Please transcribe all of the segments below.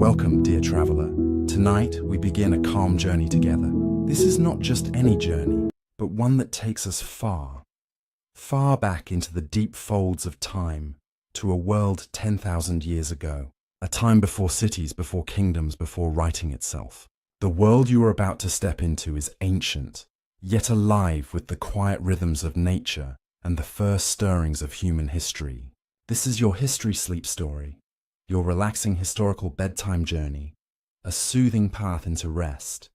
Welcome, dear traveler. Tonight, we begin a calm journey together. This is not just any journey, but one that takes us far, far back into the deep folds of time, to a world 10,000 years ago, a time before cities, before kingdoms, before writing itself. The world you are about to step into is ancient, yet alive with the quiet rhythms of nature and the first stirrings of human history. This is your history sleep story, your relaxing historical bedtime journey, a soothing path into rest.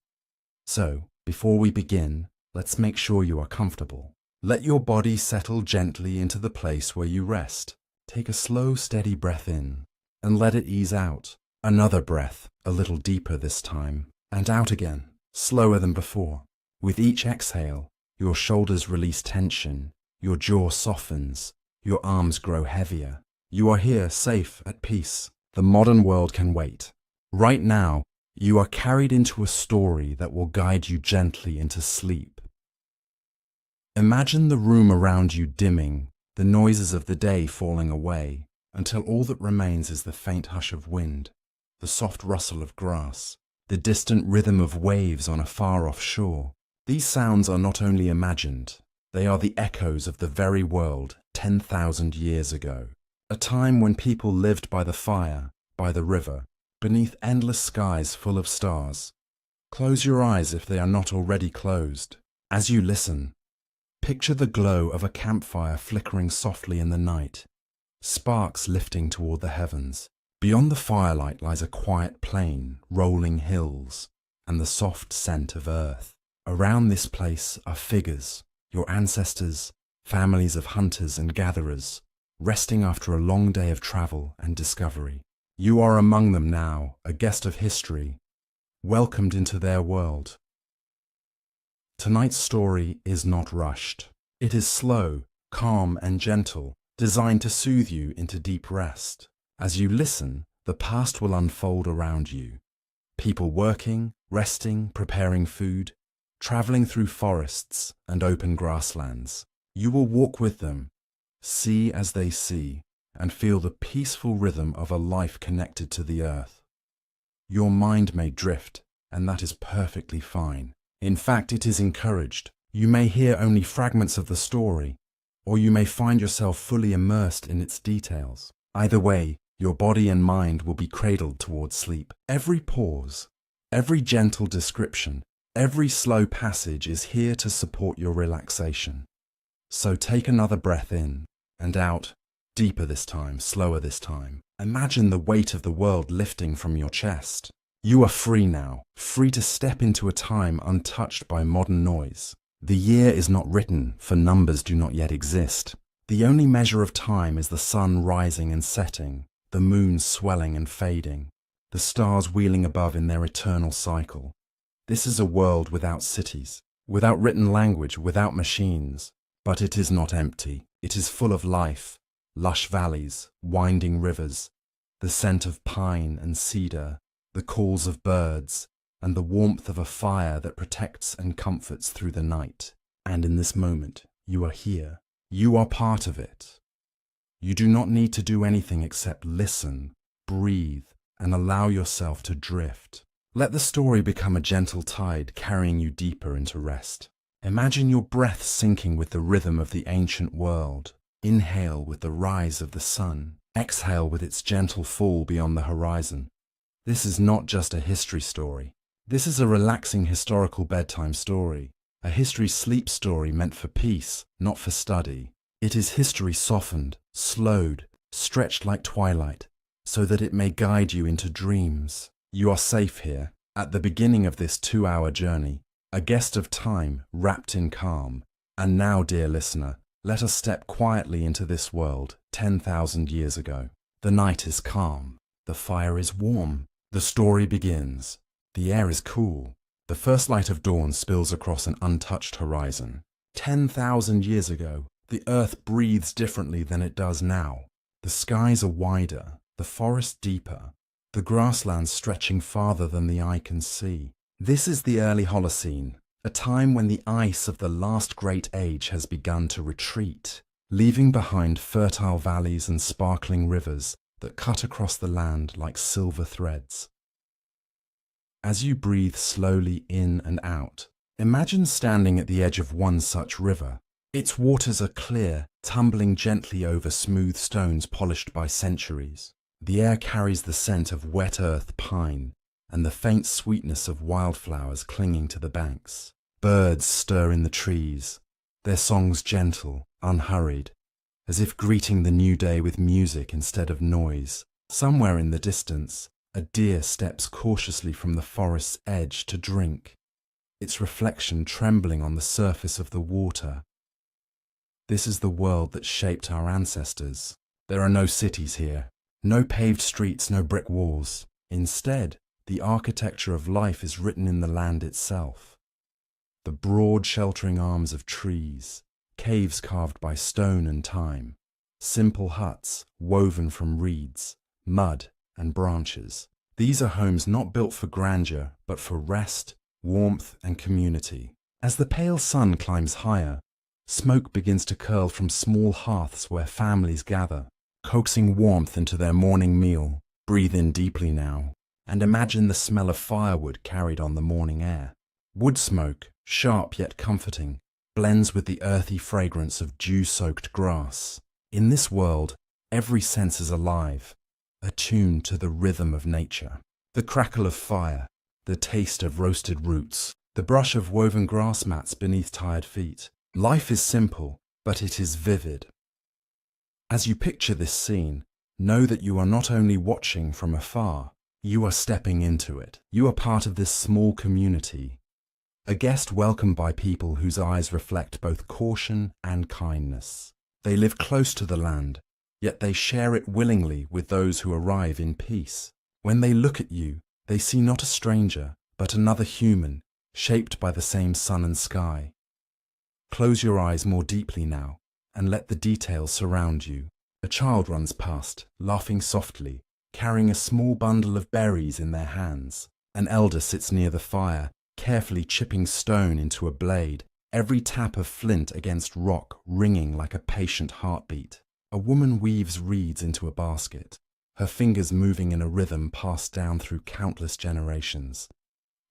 So, before we begin, let's make sure you are comfortable. Let your body settle gently into the place where you rest. Take a slow, steady breath in, and let it ease out. Another breath, a little deeper this time, and out again, slower than before. With each exhale, your shoulders release tension, your jaw softens, your arms grow heavier. You are here, safe, at peace. The modern world can wait. Right now, you are carried into a story that will guide you gently into sleep. Imagine the room around you dimming, the noises of the day falling away, until all that remains is the faint hush of wind, the soft rustle of grass, the distant rhythm of waves on a far-off shore. These sounds are not only imagined, they are the echoes of the very world 10,000 years ago, a time when people lived by the fire, by the river, beneath endless skies full of stars. Close your eyes if they are not already closed. As you listen, picture the glow of a campfire flickering softly in the night, sparks lifting toward the heavens. Beyond the firelight lies a quiet plain, rolling hills, and the soft scent of earth. Around this place are figures, your ancestors, families of hunters and gatherers, resting after a long day of travel and discovery. You are among them now, a guest of history, welcomed into their world. Tonight's story is not rushed. It is slow, calm, and gentle, designed to soothe you into deep rest. As you listen, the past will unfold around you. People working, resting, preparing food, traveling through forests and open grasslands. You will walk with them, see as they see, and feel the peaceful rhythm of a life connected to the earth. Your mind may drift, and that is perfectly fine. In fact, it is encouraged. You may hear only fragments of the story, or you may find yourself fully immersed in its details. Either way, your body and mind will be cradled towards sleep. Every pause, every gentle description, every slow passage is here to support your relaxation. So take another breath in and out, deeper this time, slower this time. Imagine the weight of the world lifting from your chest. You are free now, free to step into a time untouched by modern noise. The year is not written, for numbers do not yet exist. The only measure of time is the sun rising and setting, the moon swelling and fading, the stars wheeling above in their eternal cycle. This is a world without cities, without written language, without machines. But it is not empty. It is full of life, lush valleys, winding rivers, the scent of pine and cedar, the calls of birds, and the warmth of a fire that protects and comforts through the night. And in this moment, you are here. You are part of it. You do not need to do anything except listen, breathe, and allow yourself to drift. Let the story become a gentle tide carrying you deeper into rest. Imagine your breath syncing with the rhythm of the ancient world. Inhale with the rise of the sun. Exhale with its gentle fall beyond the horizon. This is not just a history story. This is a relaxing historical bedtime story. A history sleep story meant for peace, not for study. It is history softened, slowed, stretched like twilight, so that it may guide you into dreams. You are safe here, at the beginning of this 2-hour journey, a guest of time wrapped in calm. And now, dear listener, let us step quietly into this world 10,000 years ago. The night is calm, the fire is warm, the story begins. The air is cool. The first light of dawn spills across an untouched horizon. 10,000 years ago, the earth breathes differently than it does now. The skies are wider, the forest deeper, the grasslands stretching farther than the eye can see. This is the early Holocene, a time when the ice of the last great age has begun to retreat, leaving behind fertile valleys and sparkling rivers that cut across the land like silver threads. As you breathe slowly in and out, imagine standing at the edge of one such river. Its waters are clear, tumbling gently over smooth stones polished by centuries. The air carries the scent of wet earth, pine, and the faint sweetness of wildflowers clinging to the banks. Birds stir in the trees, their songs gentle, unhurried, as if greeting the new day with music instead of noise. Somewhere in the distance, a deer steps cautiously from the forest's edge to drink, its reflection trembling on the surface of the water. This is the world that shaped our ancestors. There are no cities here, no paved streets, no brick walls. Instead, the architecture of life is written in the land itself. The broad sheltering arms of trees, caves carved by stone and time, simple huts woven from reeds, mud and branches. These are homes not built for grandeur, but for rest, warmth and community. As the pale sun climbs higher, smoke begins to curl from small hearths where families gather, coaxing warmth into their morning meal. Breathe in deeply now, and imagine the smell of firewood carried on the morning air. Wood smoke, sharp yet comforting, blends with the earthy fragrance of dew-soaked grass. In this world, every sense is alive, attuned to the rhythm of nature. The crackle of fire, the taste of roasted roots, the brush of woven grass mats beneath tired feet. Life is simple, but it is vivid. As you picture this scene, know that you are not only watching from afar, you are stepping into it. You are part of this small community, a guest welcomed by people whose eyes reflect both caution and kindness. They live close to the land, yet they share it willingly with those who arrive in peace. When they look at you, they see not a stranger, but another human, shaped by the same sun and sky. Close your eyes more deeply now, and let the details surround you. A child runs past, laughing softly, carrying a small bundle of berries in their hands. An elder sits near the fire, carefully chipping stone into a blade, every tap of flint against rock ringing like a patient heartbeat. A woman weaves reeds into a basket, her fingers moving in a rhythm passed down through countless generations.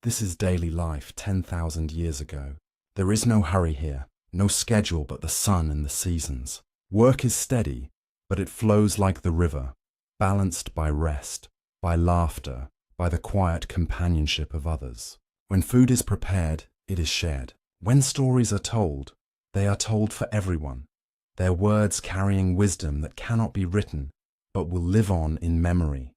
This is daily life 10,000 years ago. There is no hurry here, no schedule but the sun and the seasons. Work is steady, but it flows like the river, balanced by rest, by laughter, by the quiet companionship of others. When food is prepared, it is shared. When stories are told, they are told for everyone, their words carrying wisdom that cannot be written, but will live on in memory.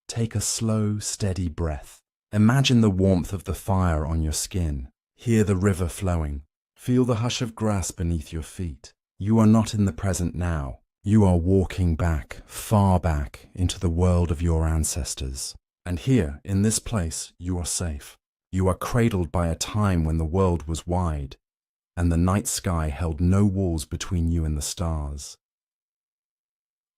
Take a slow, steady breath. Imagine the warmth of the fire on your skin. Hear the river flowing. Feel the hush of grass beneath your feet. You are not in the present now. You are walking back, far back, into the world of your ancestors. And here, in this place, you are safe. You are cradled by a time when the world was wide, and the night sky held no walls between you and the stars.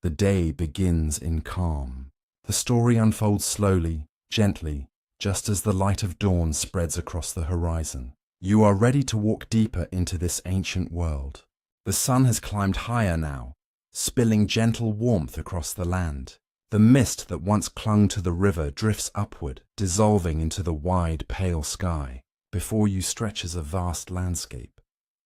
The day begins in calm. The story unfolds slowly, gently, just as the light of dawn spreads across the horizon. You are ready to walk deeper into this ancient world. The sun has climbed higher now, spilling gentle warmth across the land. The mist that once clung to the river drifts upward, dissolving into the wide, pale sky. Before you stretches a vast landscape,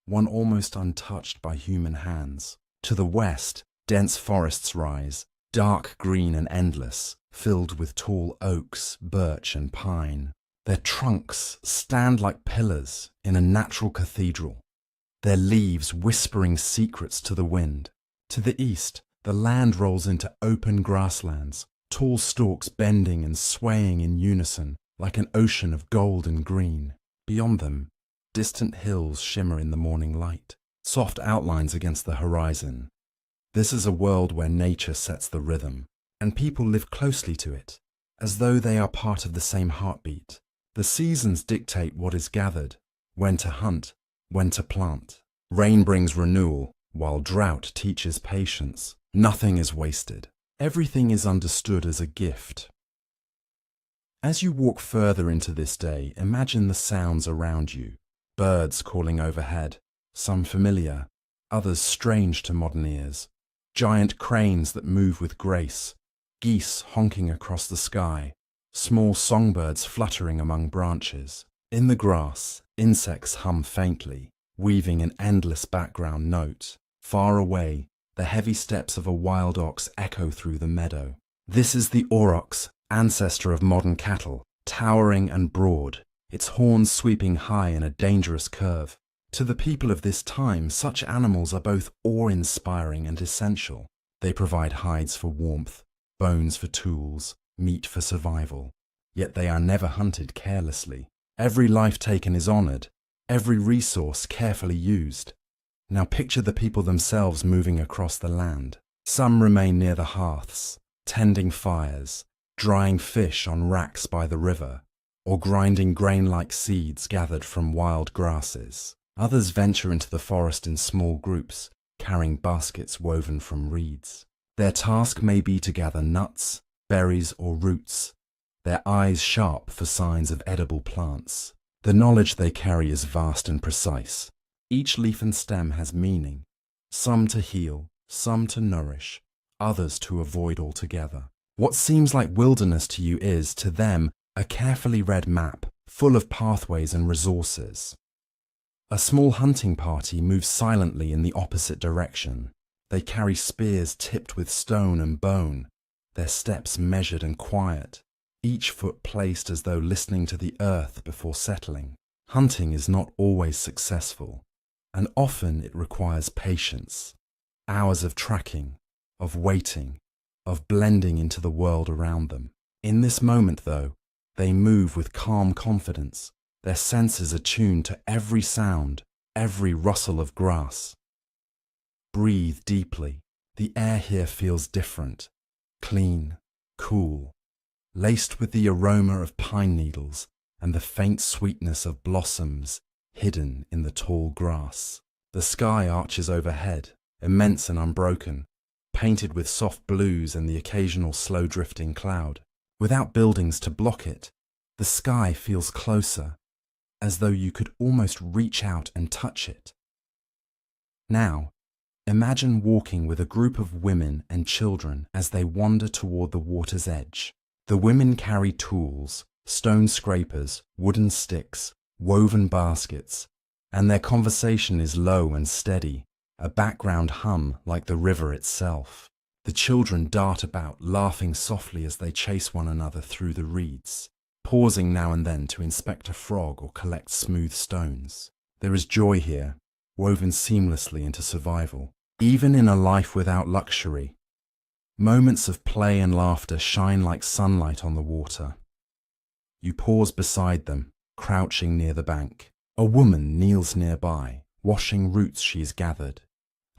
one almost untouched by human hands. To the west, dense forests rise, dark green and endless, filled with tall oaks, birch and pine. Their trunks stand like pillars in a natural cathedral, their leaves whispering secrets to the wind. To the east, the land rolls into open grasslands, tall stalks bending and swaying in unison like an ocean of gold and green. Beyond them, distant hills shimmer in the morning light, soft outlines against the horizon. This is a world where nature sets the rhythm, and people live closely to it, as though they are part of the same heartbeat. The seasons dictate what is gathered, when to hunt, when to plant. Rain brings renewal, while drought teaches patience. Nothing is wasted. Everything is understood as a gift. As you walk further into this day, imagine the sounds around you. Birds calling overhead, some familiar, others strange to modern ears. Giant cranes that move with grace, geese honking across the sky, small songbirds fluttering among branches. In the grass, insects hum faintly, weaving an endless background note. Far away, the heavy steps of a wild ox echo through the meadow. This is the aurochs, ancestor of modern cattle, towering and broad, its horns sweeping high in a dangerous curve. To the people of this time, such animals are both awe-inspiring and essential. They provide hides for warmth, bones for tools, meat for survival. Yet they are never hunted carelessly. Every life taken is honored, every resource carefully used. Now picture the people themselves moving across the land. Some remain near the hearths, tending fires, drying fish on racks by the river, or grinding grain-like seeds gathered from wild grasses. Others venture into the forest in small groups, carrying baskets woven from reeds. Their task may be to gather nuts, berries, or roots, their eyes sharp for signs of edible plants. The knowledge they carry is vast and precise. Each leaf and stem has meaning, some to heal, some to nourish, others to avoid altogether. What seems like wilderness to you is, to them, a carefully read map, full of pathways and resources. A small hunting party moves silently in the opposite direction. They carry spears tipped with stone and bone, their steps measured and quiet, each foot placed as though listening to the earth before settling. Hunting is not always successful, and often it requires patience, hours of tracking, of waiting, of blending into the world around them. In this moment, though, they move with calm confidence, their senses attuned to every sound, every rustle of grass. Breathe deeply. The air here feels different, clean, cool, laced with the aroma of pine needles and the faint sweetness of blossoms hidden in the tall grass. The sky arches overhead, immense and unbroken, painted with soft blues and the occasional slow-drifting cloud. Without buildings to block it, the sky feels closer, as though you could almost reach out and touch it. Now, imagine walking with a group of women and children as they wander toward the water's edge. The women carry tools, stone scrapers, wooden sticks, woven baskets, and their conversation is low and steady, a background hum like the river itself. The children dart about, laughing softly as they chase one another through the reeds, pausing now and then to inspect a frog or collect smooth stones. There is joy here, woven seamlessly into survival, even in a life without luxury. Moments of play and laughter shine like sunlight on the water. You pause beside them, crouching near the bank. A woman kneels nearby, washing roots she's gathered,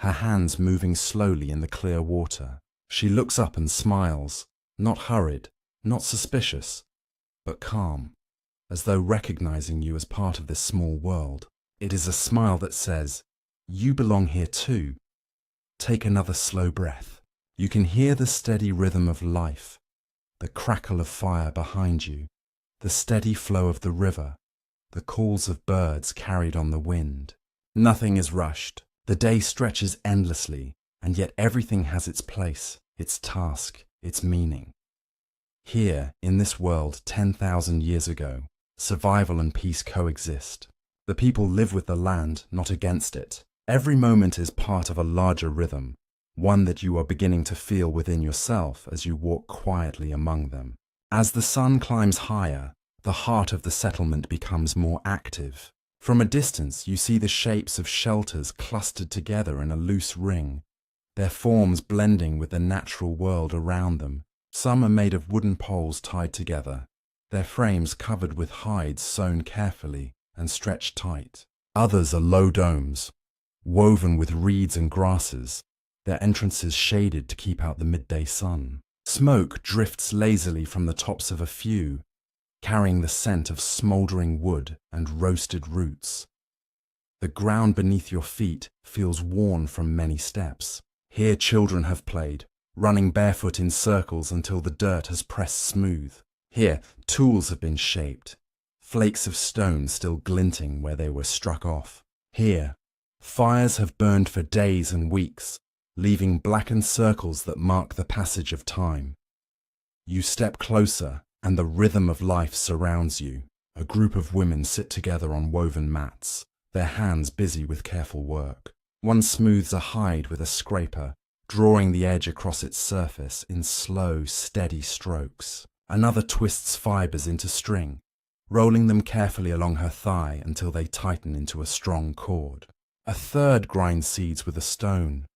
her hands moving slowly in the clear water. She looks up and smiles, not hurried, not suspicious, but calm, as though recognizing you as part of this small world. It is a smile that says, "You belong here too. Take another slow breath." You can hear the steady rhythm of life, the crackle of fire behind you, the steady flow of the river, the calls of birds carried on the wind. Nothing is rushed. The day stretches endlessly, and yet everything has its place, its task, its meaning. Here, in this world 10,000 years ago, survival and peace coexist. The people live with the land, not against it. Every moment is part of a larger rhythm, one that you are beginning to feel within yourself as you walk quietly among them. As the sun climbs higher, the heart of the settlement becomes more active. From a distance, you see the shapes of shelters clustered together in a loose ring, their forms blending with the natural world around them. Some are made of wooden poles tied together, their frames covered with hides sewn carefully and stretched tight. Others are low domes, woven with reeds and grasses, their entrances shaded to keep out the midday sun. Smoke drifts lazily from the tops of a few, carrying the scent of smouldering wood and roasted roots. The ground beneath your feet feels worn from many steps. Here children have played, running barefoot in circles until the dirt has pressed smooth. Here tools have been shaped, flakes of stone still glinting where they were struck off. Here fires have burned for days and weeks, leaving blackened circles that mark the passage of time. You step closer, and the rhythm of life surrounds you. A group of women sit together on woven mats, their hands busy with careful work. One smooths a hide with a scraper, drawing the edge across its surface in slow, steady strokes. Another twists fibers into string, rolling them carefully along her thigh until they tighten into a strong cord. A third grinds seeds with a stone,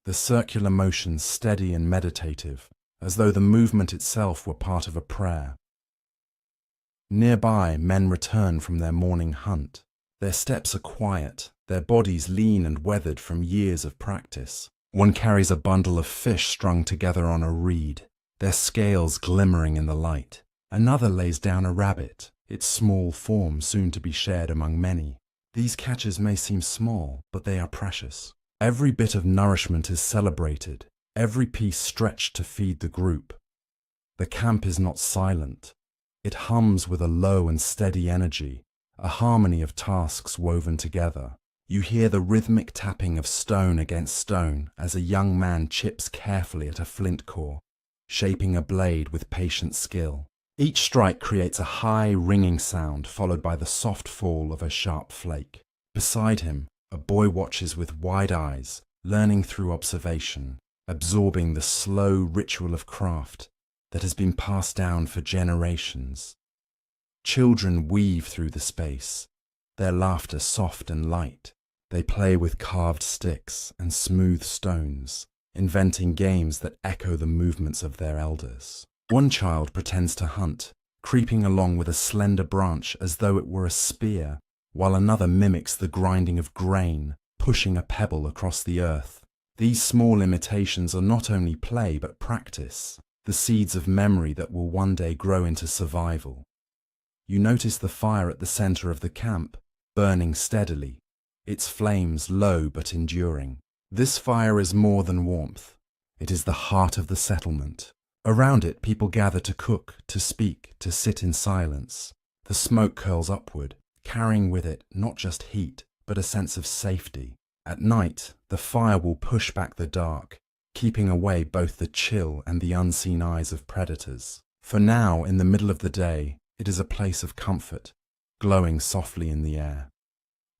the circular motion steady and meditative, as though the movement itself were part of a prayer. Nearby, men return from their morning hunt. Their steps are quiet, their bodies lean and weathered from years of practice. One carries a bundle of fish strung together on a reed, their scales glimmering in the light. Another lays down a rabbit, its small form soon to be shared among many. These catches may seem small, but they are precious. Every bit of nourishment is celebrated, every piece stretched to feed the group. The camp is not silent. It hums with a low and steady energy, a harmony of tasks woven together. You hear the rhythmic tapping of stone against stone as a young man chips carefully at a flint core, shaping a blade with patient skill. Each strike creates a high, ringing sound followed by the soft fall of a sharp flake. Beside him, a boy watches with wide eyes, learning through observation, absorbing the slow ritual of craft that has been passed down for generations. Children weave through the space, their laughter soft and light. They play with carved sticks and smooth stones, inventing games that echo the movements of their elders. One child pretends to hunt, creeping along with a slender branch as though it were a spear, while another mimics the grinding of grain, pushing a pebble across the earth. These small imitations are not only play but practice, the seeds of memory that will one day grow into survival. You notice the fire at the center of the camp, burning steadily, its flames low but enduring. This fire is more than warmth. It is the heart of the settlement. Around it, people gather to cook, to speak, to sit in silence. The smoke curls upward, carrying with it not just heat, but a sense of safety. At night, the fire will push back the dark, keeping away both the chill and the unseen eyes of predators. For now, in the middle of the day, it is a place of comfort, glowing softly in the air.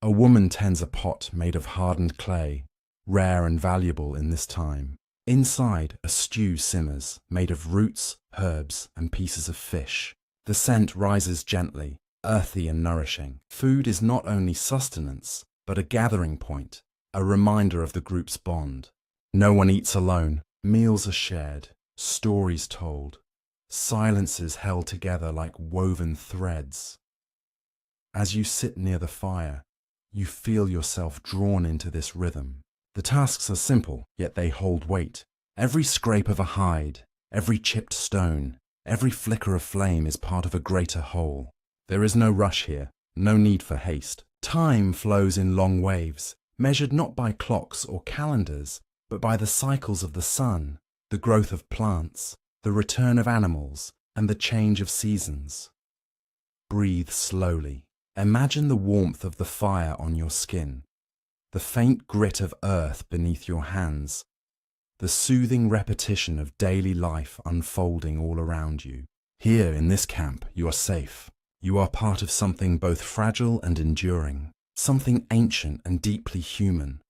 A woman tends a pot made of hardened clay, rare and valuable in this time. Inside, a stew simmers, made of roots, herbs, and pieces of fish. The scent rises gently, earthy and nourishing. Food is not only sustenance, but a gathering point, a reminder of the group's bond. No one eats alone. Meals are shared, stories told, silences held together like woven threads. As you sit near the fire, you feel yourself drawn into this rhythm. The tasks are simple, yet they hold weight. Every scrape of a hide, every chipped stone, every flicker of flame is part of a greater whole. There is no rush here, no need for haste. Time flows in long waves, measured not by clocks or calendars, but by the cycles of the sun, the growth of plants, the return of animals, and the change of seasons. Breathe slowly. Imagine the warmth of the fire on your skin, the faint grit of earth beneath your hands, the soothing repetition of daily life unfolding all around you. Here in this camp, you are safe. You are part of something both fragile and enduring, something ancient and deeply human.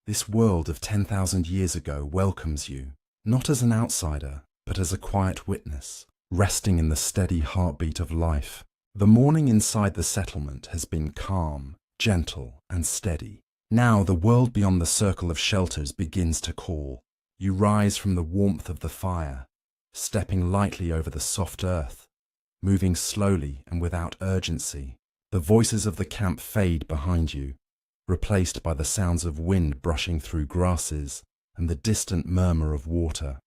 This world of 10,000 years ago welcomes you, not as an outsider, but as a quiet witness, resting in the steady heartbeat of life. The morning inside the settlement has been calm, gentle, and steady. Now the world beyond the circle of shelters begins to call. You rise from the warmth of the fire, stepping lightly over the soft earth, moving slowly and without urgency. The voices of the camp fade behind you, replaced by the sounds of wind brushing through grasses and the distant murmur of water.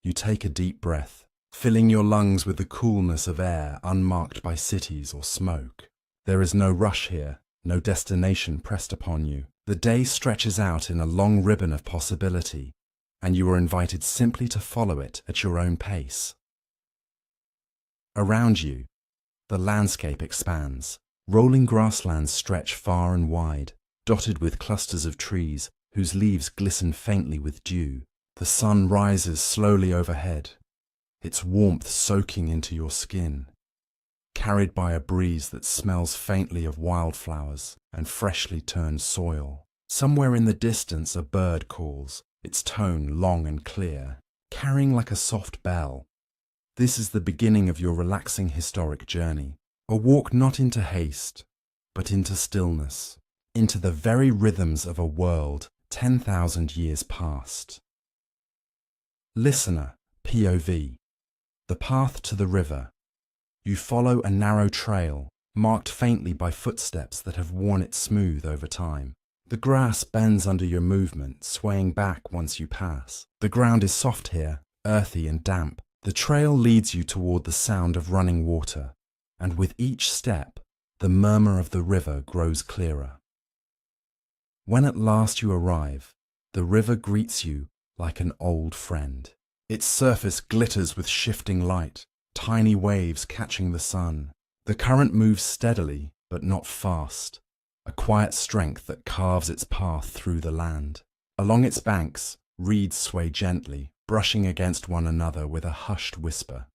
You take a deep breath, filling your lungs with the coolness of air unmarked by cities or smoke. There is no rush here, no destination pressed upon you. The day stretches out in a long ribbon of possibility, and you are invited simply to follow it at your own pace. Around you, the landscape expands. Rolling grasslands stretch far and wide, dotted with clusters of trees whose leaves glisten faintly with dew. The sun rises slowly overhead, its warmth soaking into your skin, carried by a breeze that smells faintly of wildflowers and freshly turned soil. Somewhere in the distance a bird calls, its tone long and clear, carrying like a soft bell. This is the beginning of your relaxing historic journey, a walk not into haste, but into stillness, into the very rhythms of a world 10,000 years past. Listener, POV. The path to the river. You follow a narrow trail, marked faintly by footsteps that have worn it smooth over time. The grass bends under your movement, swaying back once you pass. The ground is soft here, earthy and damp. The trail leads you toward the sound of running water, and with each step, the murmur of the river grows clearer. When at last you arrive, the river greets you like an old friend. Its surface glitters with shifting light, tiny waves catching the sun. The current moves steadily, but not fast, a quiet strength that carves its path through the land. Along its banks, reeds sway gently, brushing against one another with a hushed whisper.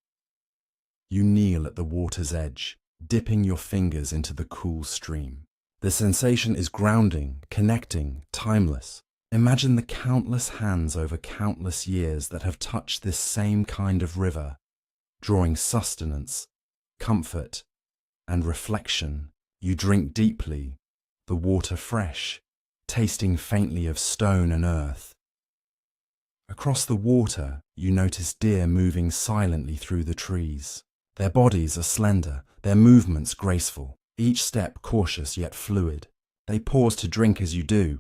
You kneel at the water's edge, dipping your fingers into the cool stream. The sensation is grounding, connecting, timeless. Imagine the countless hands over countless years that have touched this same kind of river, drawing sustenance, comfort, and reflection. You drink deeply, the water fresh, tasting faintly of stone and earth. Across the water, you notice deer moving silently through the trees. Their bodies are slender, their movements graceful, each step cautious yet fluid. They pause to drink as you do,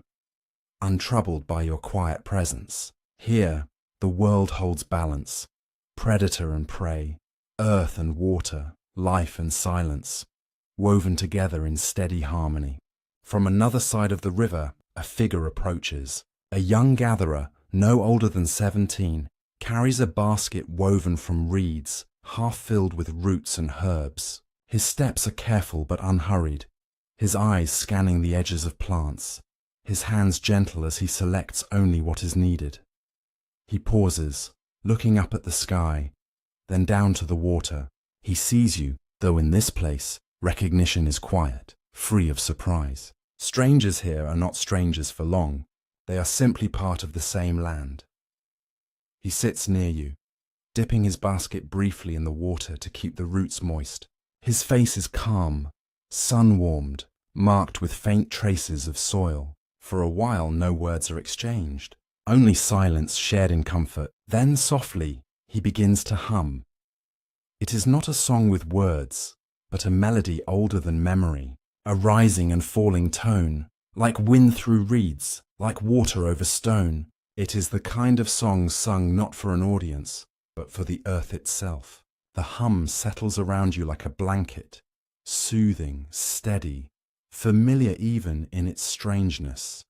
untroubled by your quiet presence. Here, the world holds balance, predator and prey, earth and water, life and silence, woven together in steady harmony. From another side of the river, a figure approaches. A young gatherer, no older than 17, carries a basket woven from reeds, half filled with roots and herbs. His steps are careful but unhurried, his eyes scanning the edges of plants, his hands gentle as he selects only what is needed. He pauses, looking up at the sky, then down to the water. He sees you, though in this place, recognition is quiet, free of surprise. Strangers here are not strangers for long. They are simply part of the same land. He sits near you, dipping his basket briefly in the water to keep the roots moist. His face is calm, sun-warmed, marked with faint traces of soil. For a while no words are exchanged, only silence shared in comfort. Then softly, he begins to hum. It is not a song with words, but a melody older than memory, a rising and falling tone, like wind through reeds, like water over stone. It is the kind of song sung not for an audience, but for the earth itself. The hum settles around you like a blanket, soothing, steady, familiar even in its strangeness.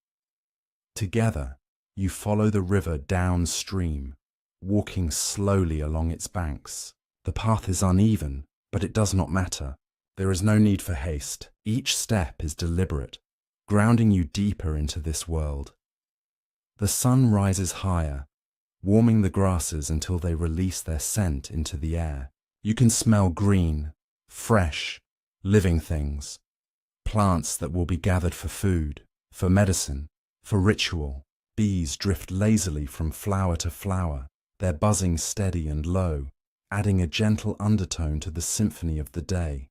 Together, you follow the river downstream, walking slowly along its banks. The path is uneven, but it does not matter. There is no need for haste. Each step is deliberate, grounding you deeper into this world. The sun rises higher, warming the grasses until they release their scent into the air. You can smell green, fresh, living things, plants that will be gathered for food, for medicine, for ritual. Bees drift lazily from flower to flower, their buzzing steady and low, adding a gentle undertone to the symphony of the day.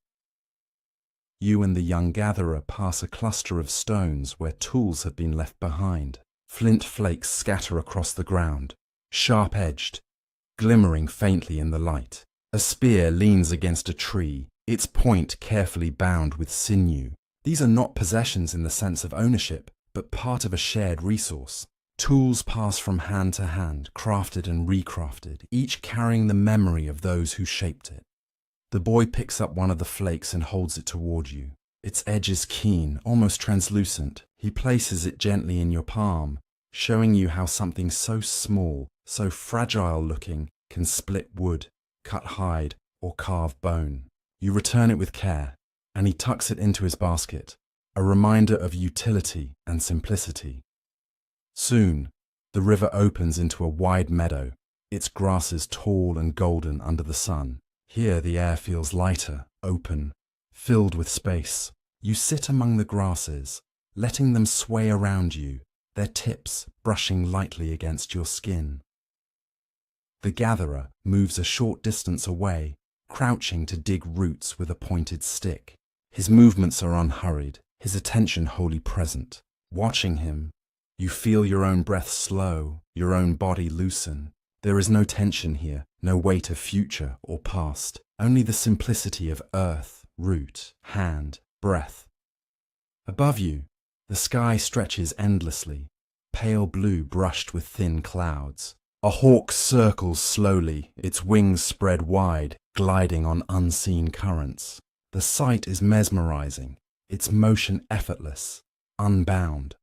You and the young gatherer pass a cluster of stones where tools have been left behind. Flint flakes scatter across the ground, sharp-edged, glimmering faintly in the light. A spear leans against a tree, its point carefully bound with sinew. These are not possessions in the sense of ownership, but part of a shared resource. Tools pass from hand to hand, crafted and recrafted, each carrying the memory of those who shaped it. The boy picks up one of the flakes and holds it toward you. Its edge is keen, almost translucent. He places it gently in your palm, showing you how something so small, so fragile-looking, can split wood, cut hide, or carve bone. You return it with care, and he tucks it into his basket, a reminder of utility and simplicity. Soon, the river opens into a wide meadow, its grasses tall and golden under the sun. Here the air feels lighter, open, filled with space. You sit among the grasses, letting them sway around you, their tips brushing lightly against your skin. The gatherer moves a short distance away, crouching to dig roots with a pointed stick. His movements are unhurried, his attention wholly present. Watching him, you feel your own breath slow, your own body loosen. There is no tension here, no weight of future or past, only the simplicity of earth, root, hand, breath. Above you, the sky stretches endlessly, pale blue brushed with thin clouds. A hawk circles slowly, its wings spread wide, gliding on unseen currents. The sight is mesmerizing, its motion effortless, unbound.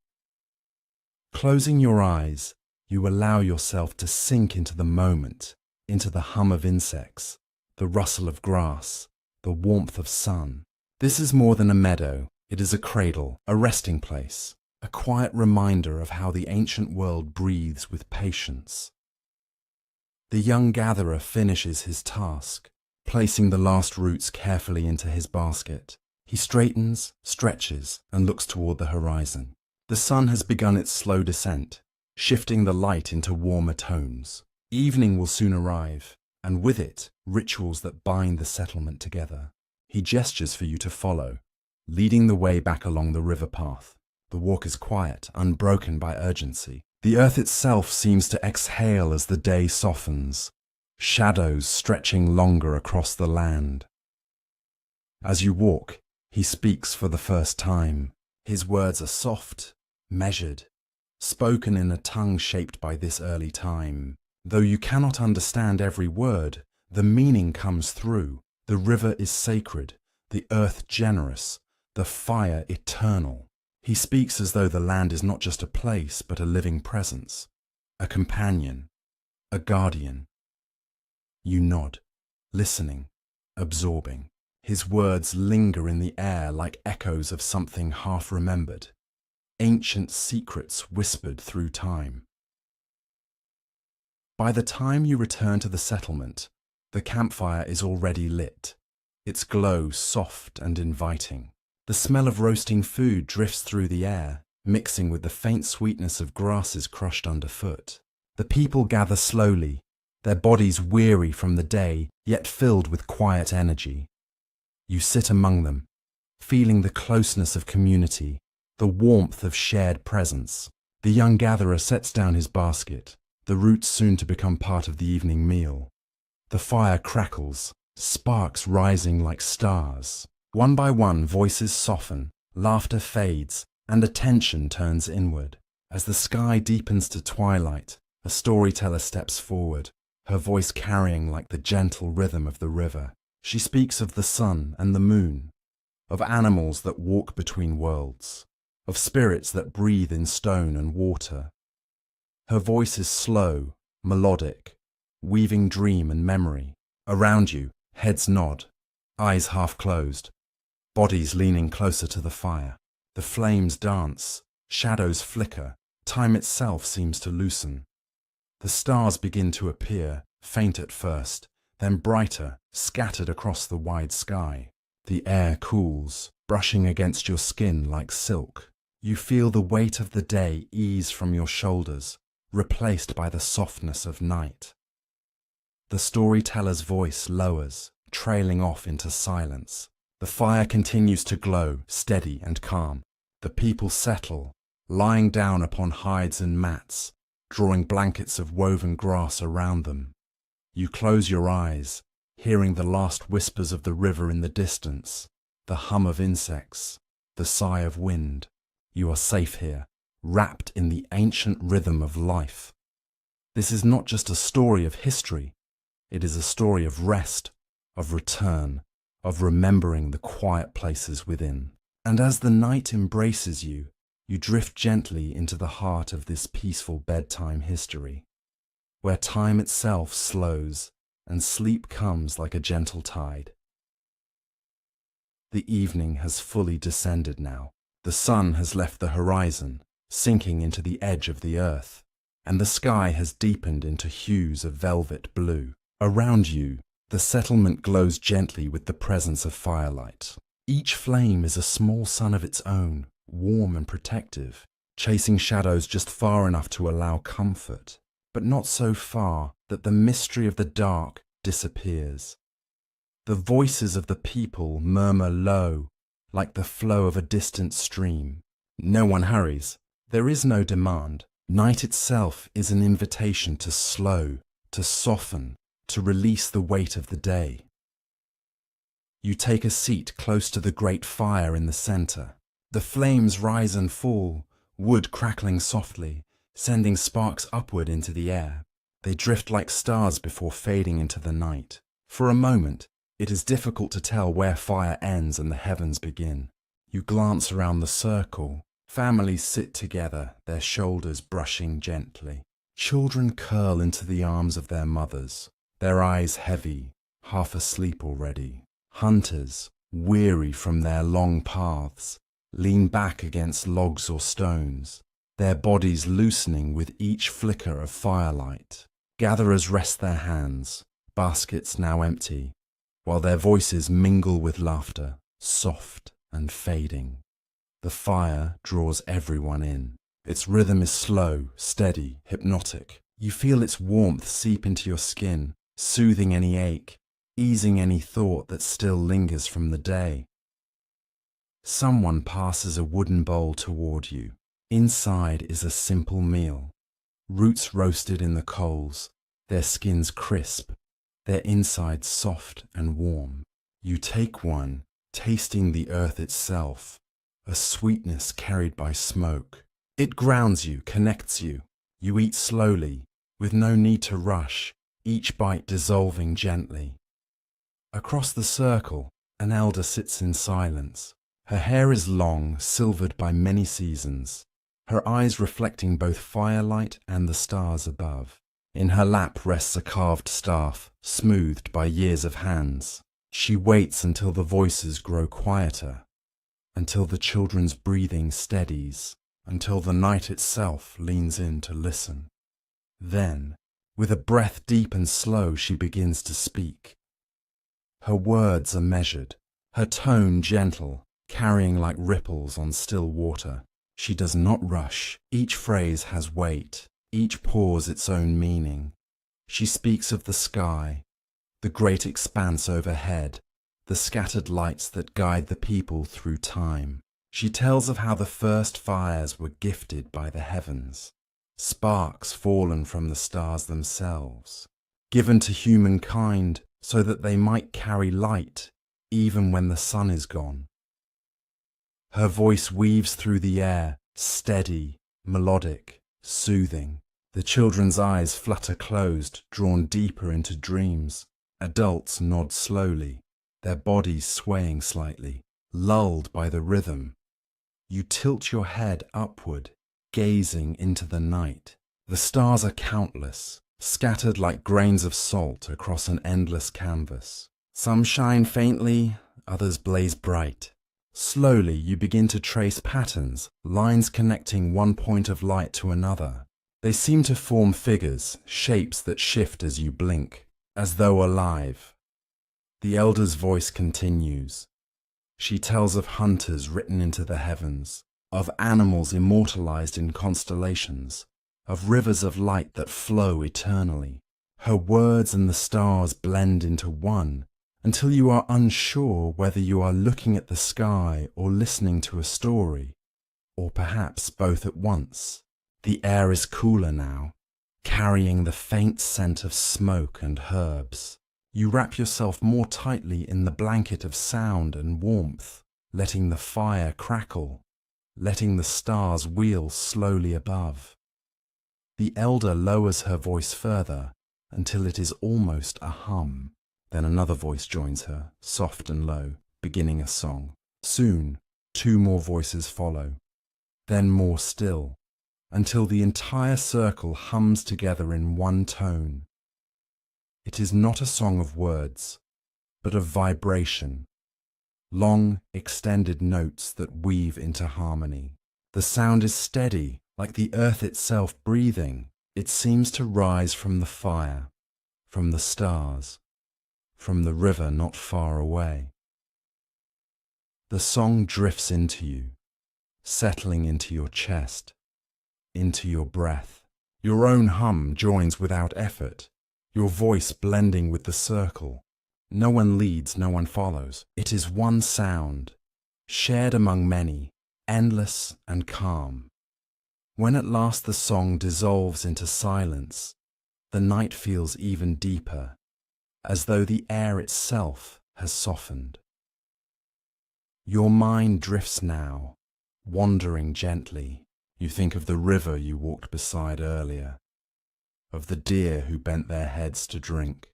Closing your eyes, you allow yourself to sink into the moment, into the hum of insects, the rustle of grass, the warmth of sun. This is more than a meadow. It is a cradle, a resting place, a quiet reminder of how the ancient world breathes with patience. The young gatherer finishes his task, placing the last roots carefully into his basket. He straightens, stretches, and looks toward the horizon. The sun has begun its slow descent, shifting the light into warmer tones. Evening will soon arrive, and with it, rituals that bind the settlement together. He gestures for you to follow, leading the way back along the river path. The walk is quiet, unbroken by urgency. The earth itself seems to exhale as the day softens, shadows stretching longer across the land. As you walk, he speaks for the first time. His words are soft, measured, spoken in a tongue shaped by this early time. Though you cannot understand every word, the meaning comes through. The river is sacred, the earth generous, the fire eternal. He speaks as though the land is not just a place, but a living presence, a companion, a guardian. You nod, listening, absorbing. His words linger in the air like echoes of something half remembered, ancient secrets whispered through time. By the time you return to the settlement, the campfire is already lit, its glow soft and inviting. The smell of roasting food drifts through the air, mixing with the faint sweetness of grasses crushed underfoot. The people gather slowly, their bodies weary from the day, yet filled with quiet energy. You sit among them, feeling the closeness of community, the warmth of shared presence. The young gatherer sets down his basket, the roots soon to become part of the evening meal. The fire crackles, sparks rising like stars. One by one, voices soften, laughter fades, and attention turns inward. As the sky deepens to twilight, a storyteller steps forward, her voice carrying like the gentle rhythm of the river. She speaks of the sun and the moon, of animals that walk between worlds, of spirits that breathe in stone and water. Her voice is slow, melodic, weaving dream and memory. Around you, heads nod, eyes half closed, bodies leaning closer to the fire. The flames dance, shadows flicker, time itself seems to loosen. The stars begin to appear, faint at first, then brighter, scattered across the wide sky. The air cools, brushing against your skin like silk. You feel the weight of the day ease from your shoulders, replaced by the softness of night. The storyteller's voice lowers, trailing off into silence. The fire continues to glow, steady and calm. The people settle, lying down upon hides and mats, drawing blankets of woven grass around them. You close your eyes, hearing the last whispers of the river in the distance, the hum of insects, the sigh of wind. You are safe here, wrapped in the ancient rhythm of life. This is not just a story of history, it is a story of rest, of return, of remembering the quiet places within. And as the night embraces you, you drift gently into the heart of this peaceful bedtime history, where time itself slows and sleep comes like a gentle tide. The evening has fully descended now. The sun has left the horizon, sinking into the edge of the earth, and the sky has deepened into hues of velvet blue. Around you, the settlement glows gently with the presence of firelight. Each flame is a small sun of its own, warm and protective, chasing shadows just far enough to allow comfort, but not so far that the mystery of the dark disappears. The voices of the people murmur low, like the flow of a distant stream. No one hurries. There is no demand. Night itself is an invitation to slow, to soften, to release the weight of the day. You take a seat close to the great fire in the center. The flames rise and fall, wood crackling softly, sending sparks upward into the air. They drift like stars before fading into the night. For a moment, it is difficult to tell where fire ends and the heavens begin. You glance around the circle. Families sit together, their shoulders brushing gently. Children curl into the arms of their mothers, their eyes heavy, half asleep already. Hunters, weary from their long paths, lean back against logs or stones, their bodies loosening with each flicker of firelight. Gatherers rest their hands, baskets now empty, while their voices mingle with laughter, soft and fading. The fire draws everyone in. Its rhythm is slow, steady, hypnotic. You feel its warmth seep into your skin, soothing any ache, easing any thought that still lingers from the day. Someone passes a wooden bowl toward you. Inside is a simple meal. Roots roasted in the coals, their skins crisp, their insides soft and warm. You take one, tasting the earth itself, a sweetness carried by smoke. It grounds you, connects you. You eat slowly, with no need to rush, each bite dissolving gently. Across the circle, an elder sits in silence. Her hair is long, silvered by many seasons, her eyes reflecting both firelight and the stars above. In her lap rests a carved staff, smoothed by years of hands. She waits until the voices grow quieter, until the children's breathing steadies, until the night itself leans in to listen. Then, with a breath deep and slow, she begins to speak. Her words are measured, her tone gentle, carrying like ripples on still water. She does not rush. Each phrase has weight, each pause its own meaning. She speaks of the sky, the great expanse overhead, the scattered lights that guide the people through time. She tells of how the first fires were gifted by the heavens, sparks fallen from the stars themselves, given to humankind so that they might carry light even when the sun is gone. Her voice weaves through the air, steady, melodic, soothing. The children's eyes flutter closed, drawn deeper into dreams. Adults nod slowly, their bodies swaying slightly, lulled by the rhythm. You tilt your head upward, gazing into the night. The stars are countless, scattered like grains of salt across an endless canvas. Some shine faintly, others blaze bright. Slowly you begin to trace patterns, lines connecting one point of light to another. They seem to form figures, shapes that shift as you blink, as though alive. The elder's voice continues. She tells of hunters written into the heavens, of animals immortalized in constellations, of rivers of light that flow eternally. Her words and the stars blend into one, until you are unsure whether you are looking at the sky or listening to a story, or perhaps both at once. The air is cooler now, carrying the faint scent of smoke and herbs. You wrap yourself more tightly in the blanket of sound and warmth, letting the fire crackle, letting the stars wheel slowly above. The elder lowers her voice further until it is almost a hum. Then another voice joins her, soft and low, beginning a song. Soon, 2 more voices follow, then more still, until the entire circle hums together in one tone. It is not a song of words, but of vibration, long, extended notes that weave into harmony. The sound is steady, like the earth itself breathing, It seems to rise from the fire, from the stars, from the river not far away. The song drifts into you, settling into your chest, into your breath. Your own hum joins without effort, your voice blending with the circle. No one leads, no one follows. It is one sound, shared among many, endless and calm. When at last the song dissolves into silence, the night feels even deeper, as though the air itself has softened. Your mind drifts now, wandering gently. You think of the river you walked beside earlier, of the deer who bent their heads to drink,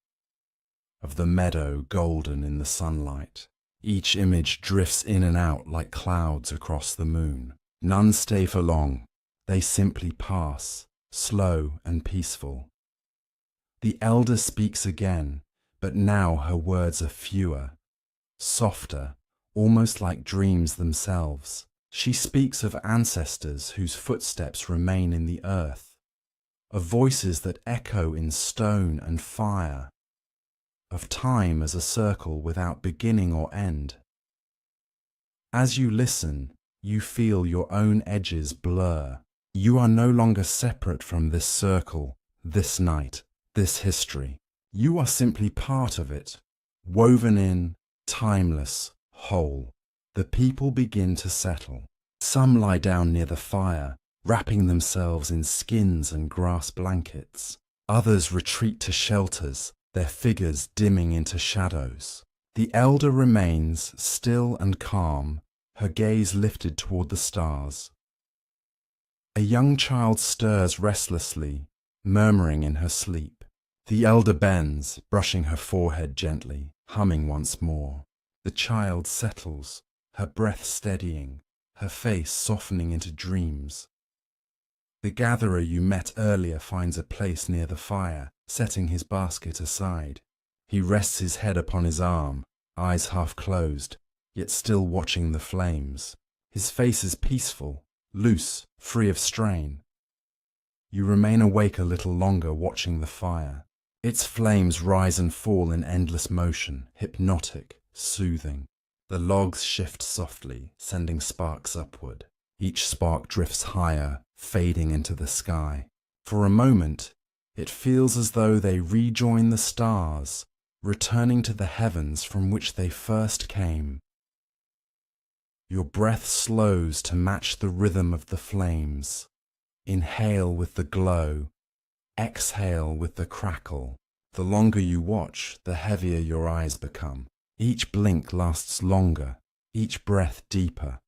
of the meadow golden in the sunlight. Each image drifts in and out like clouds across the moon. None stay for long. They simply pass, slow and peaceful. The elder speaks again, but now her words are fewer, softer, almost like dreams themselves. She speaks of ancestors whose footsteps remain in the earth, of voices that echo in stone and fire, of time as a circle without beginning or end. As you listen, you feel your own edges blur. You are no longer separate from this circle, this night, this history. You are simply part of it, woven in, timeless, whole. The people begin to settle. Some lie down near the fire, wrapping themselves in skins and grass blankets. Others retreat to shelters, their figures dimming into shadows. The elder remains still and calm, her gaze lifted toward the stars. A young child stirs restlessly, murmuring in her sleep. The elder bends, brushing her forehead gently, humming once more. The child settles, her breath steadying, her face softening into dreams. The gatherer you met earlier finds a place near the fire, setting his basket aside. He rests his head upon his arm, eyes half closed, yet still watching the flames. His face is peaceful, loose, free of strain. You remain awake a little longer watching the fire. Its flames rise and fall in endless motion, hypnotic, soothing. The logs shift softly, sending sparks upward. Each spark drifts higher, fading into the sky. For a moment, it feels as though they rejoin the stars, returning to the heavens from which they first came. Your breath slows to match the rhythm of the flames. Inhale with the glow, exhale with the crackle. The longer you watch, the heavier your eyes become. Each blink lasts longer, each breath deeper.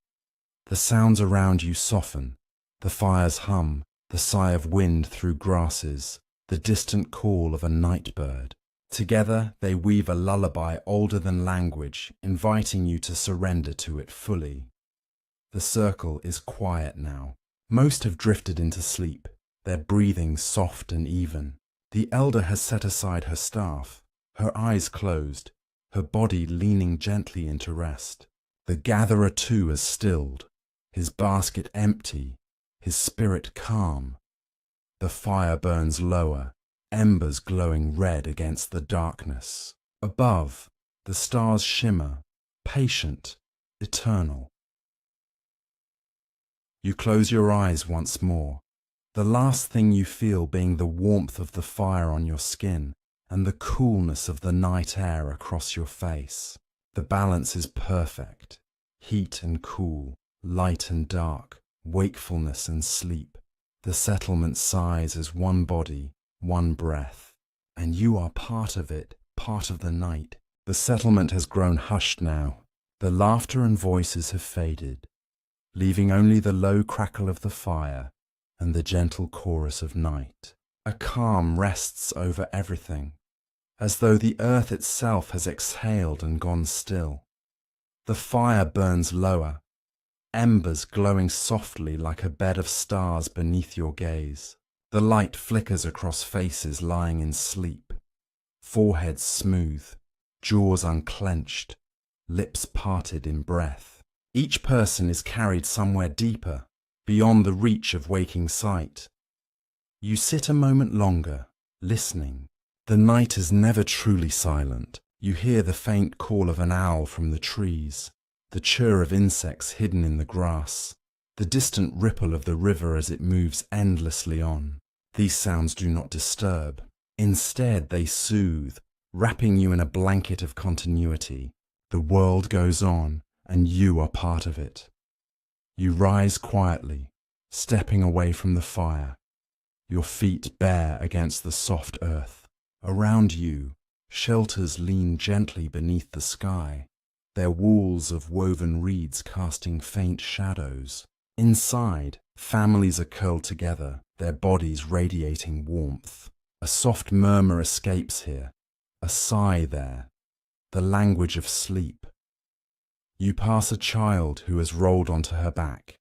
The sounds around you soften, the fire's hum, the sigh of wind through grasses, the distant call of a night bird. Together they weave a lullaby older than language, inviting you to surrender to it fully. The circle is quiet now. Most have drifted into sleep, their breathing soft and even. The elder has set aside her staff, her eyes closed, her body leaning gently into rest. The gatherer too has stilled, his basket empty, his spirit calm. The fire burns lower, embers glowing red against the darkness. Above, the stars shimmer, patient, eternal. You close your eyes once more, the last thing you feel being the warmth of the fire on your skin and the coolness of the night air across your face. The balance is perfect, heat and cool, light and dark, wakefulness and sleep. The settlement sighs as one body, one breath, and you are part of it, part of the night. The settlement has grown hushed now. The laughter and voices have faded, leaving only the low crackle of the fire and the gentle chorus of night. A calm rests over everything, as though the earth itself has exhaled and gone still. The fire burns lower, embers glowing softly like a bed of stars beneath your gaze. The light flickers across faces lying in sleep, foreheads smooth, jaws unclenched, lips parted in breath. Each person is carried somewhere deeper, beyond the reach of waking sight. You sit a moment longer, listening. The night is never truly silent. You hear the faint call of an owl from the trees, the chirr of insects hidden in the grass, the distant ripple of the river as it moves endlessly on. These sounds do not disturb. Instead, they soothe, wrapping you in a blanket of continuity. The world goes on, and you are part of it. You rise quietly, stepping away from the fire, your feet bare against the soft earth. Around you, shelters lean gently beneath the sky, their walls of woven reeds casting faint shadows. Inside, families are curled together, their bodies radiating warmth. A soft murmur escapes here, a sigh there, the language of sleep. You pass a child who has rolled onto her back,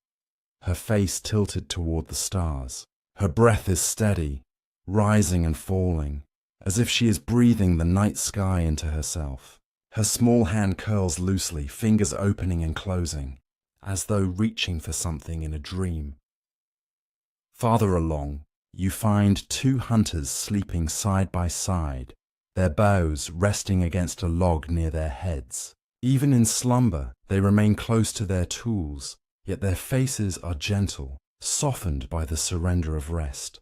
her face tilted toward the stars. Her breath is steady, rising and falling, as if she is breathing the night sky into herself. Her small hand curls loosely, fingers opening and closing, as though reaching for something in a dream. Farther along, you find two hunters sleeping side by side, their bows resting against a log near their heads. Even in slumber, they remain close to their tools, yet their faces are gentle, softened by the surrender of rest.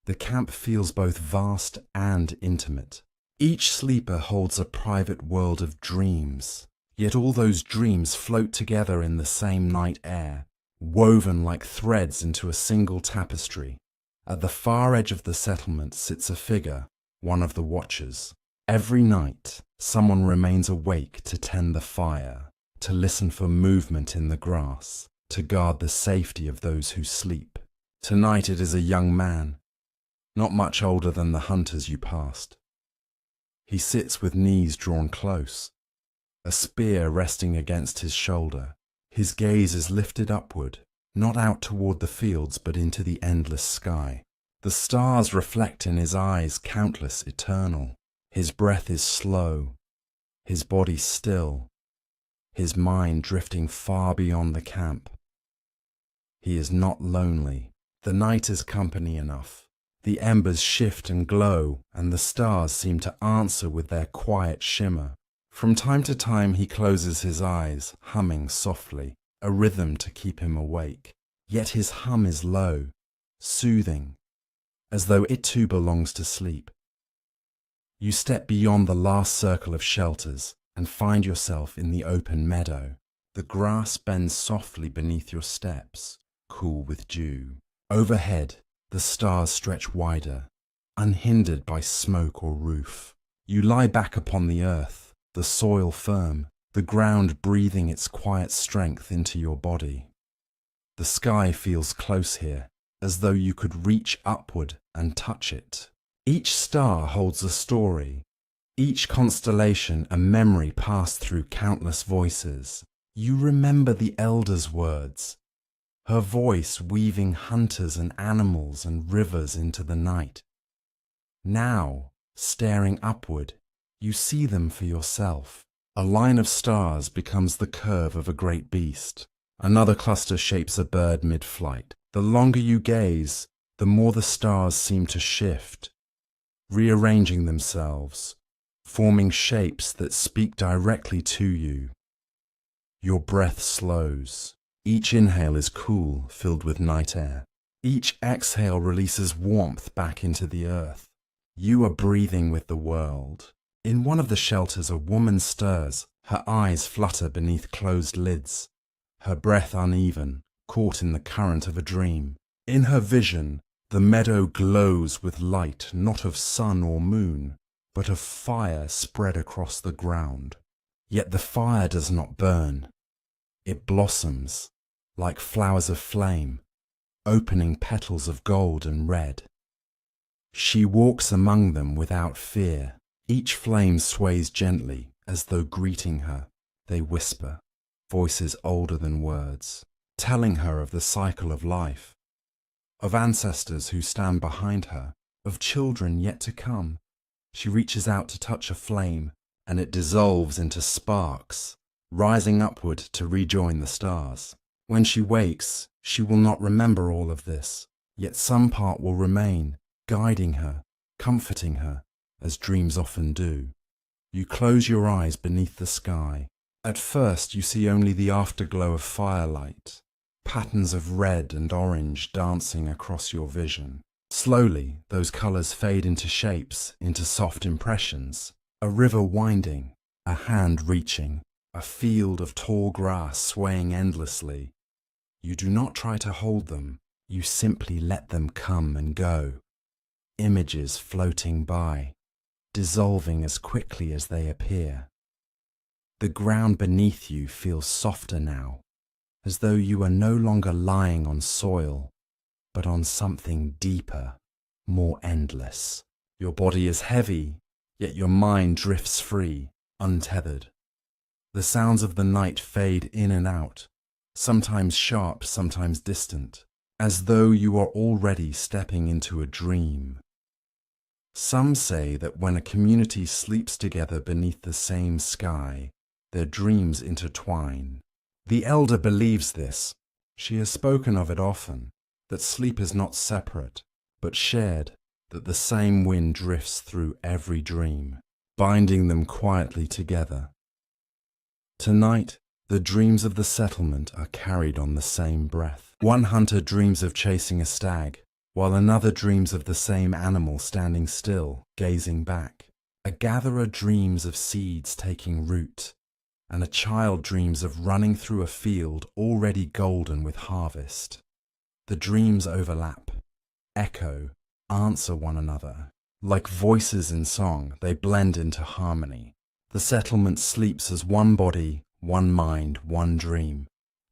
The camp feels both vast and intimate. Each sleeper holds a private world of dreams, yet all those dreams float together in the same night air, woven like threads into a single tapestry. At the far edge of the settlement sits a figure, one of the watchers. Every night, someone remains awake to tend the fire, to listen for movement in the grass, to guard the safety of those who sleep. Tonight it is a young man, not much older than the hunters you passed. He sits with knees drawn close, a spear resting against his shoulder. His gaze is lifted upward, not out toward the fields but into the endless sky. The stars reflect in his eyes, countless, eternal. His breath is slow, his body still, his mind drifting far beyond the camp. He is not lonely. The night is company enough. The embers shift and glow, and the stars seem to answer with their quiet shimmer. From time to time he closes his eyes, humming softly, a rhythm to keep him awake. Yet his hum is low, soothing, as though it too belongs to sleep. You step beyond the last circle of shelters and find yourself in the open meadow. The grass bends softly beneath your steps, cool with dew. Overhead, the stars stretch wider, unhindered by smoke or roof. You lie back upon the earth, the soil firm, the ground breathing its quiet strength into your body. The sky feels close here, as though you could reach upward and touch it. Each star holds a story, each constellation a memory passed through countless voices. You remember the elder's words, her voice weaving hunters and animals and rivers into the night. Now, staring upward, you see them for yourself. A line of stars becomes the curve of a great beast. Another cluster shapes a bird mid-flight. The longer you gaze, the more the stars seem to shift, rearranging themselves, forming shapes that speak directly to you. Your breath slows. Each inhale is cool, filled with night air. Each exhale releases warmth back into the earth. You are breathing with the world. In one of the shelters, a woman stirs. Her eyes flutter beneath closed lids, her breath uneven, caught in the current of a dream. In her vision, the meadow glows with light not of sun or moon, but of fire spread across the ground. Yet the fire does not burn. It blossoms, like flowers of flame, opening petals of gold and red. She walks among them without fear. Each flame sways gently, as though greeting her. They whisper, voices older than words, telling her of the cycle of life, of ancestors who stand behind her, of children yet to come. She reaches out to touch a flame, and it dissolves into sparks, rising upward to rejoin the stars. When she wakes, she will not remember all of this. Yet some part will remain, guiding her, comforting her, as dreams often do. You close your eyes beneath the sky. At first you see only the afterglow of firelight, patterns of red and orange dancing across your vision. Slowly, those colours fade into shapes, into soft impressions. A river winding, a hand reaching, a field of tall grass swaying endlessly. You do not try to hold them, you simply let them come and go. Images floating by, dissolving as quickly as they appear. The ground beneath you feels softer now, as though you are no longer lying on soil, but on something deeper, more endless. Your body is heavy, yet your mind drifts free, untethered. The sounds of the night fade in and out, sometimes sharp, sometimes distant, as though you are already stepping into a dream. Some say that when a community sleeps together beneath the same sky, their dreams intertwine. The elder believes this. She has spoken of it often, that sleep is not separate, but shared, that the same wind drifts through every dream, binding them quietly together. Tonight, the dreams of the settlement are carried on the same breath. One hunter dreams of chasing a stag, while another dreams of the same animal standing still, gazing back. A gatherer dreams of seeds taking root, and a child dreams of running through a field already golden with harvest. The dreams overlap, echo, answer one another. Like voices in song, they blend into harmony. The settlement sleeps as one body, one mind, one dream.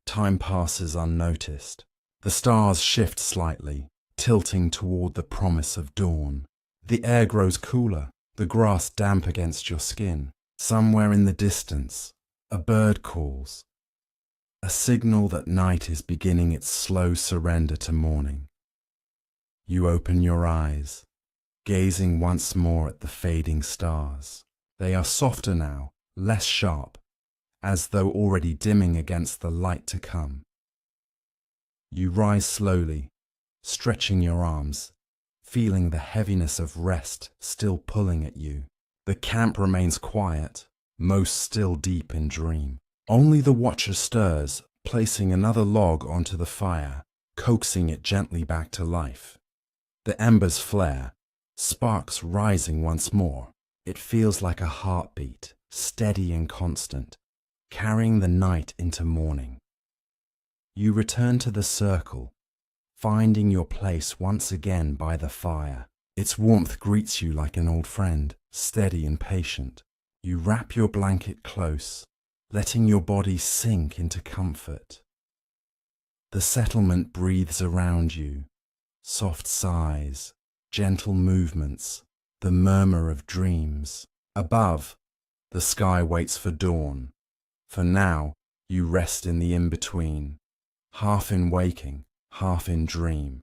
Time passes unnoticed. The stars shift slightly, tilting toward the promise of dawn. The air grows cooler, the grass damp against your skin. Somewhere in the distance, a bird calls, a signal that night is beginning its slow surrender to morning. You open your eyes, gazing once more at the fading stars. They are softer now, less sharp, as though already dimming against the light to come. You rise slowly, stretching your arms, feeling the heaviness of rest still pulling at you. The camp remains quiet, most still deep in dream. Only the watcher stirs, placing another log onto the fire, coaxing it gently back to life. The embers flare, sparks rising once more. It feels like a heartbeat, steady and constant, carrying the night into morning. You return to the circle, finding your place once again by the fire. Its warmth greets you like an old friend, steady and patient. You wrap your blanket close, letting your body sink into comfort. The settlement breathes around you, soft sighs, gentle movements, the murmur of dreams. Above, the sky waits for dawn. For now, you rest in the in-between, half in waking, half in dream,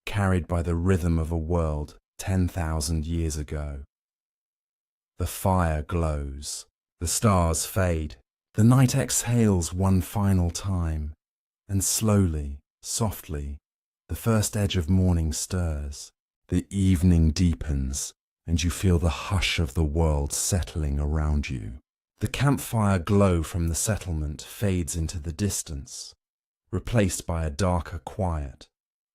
carried by the rhythm of a world 10,000 years ago. The fire glows, the stars fade, the night exhales one final time, and slowly, softly, the first edge of morning stirs. The evening deepens, and you feel the hush of the world settling around you. The campfire glow from the settlement fades into the distance, replaced by a darker quiet,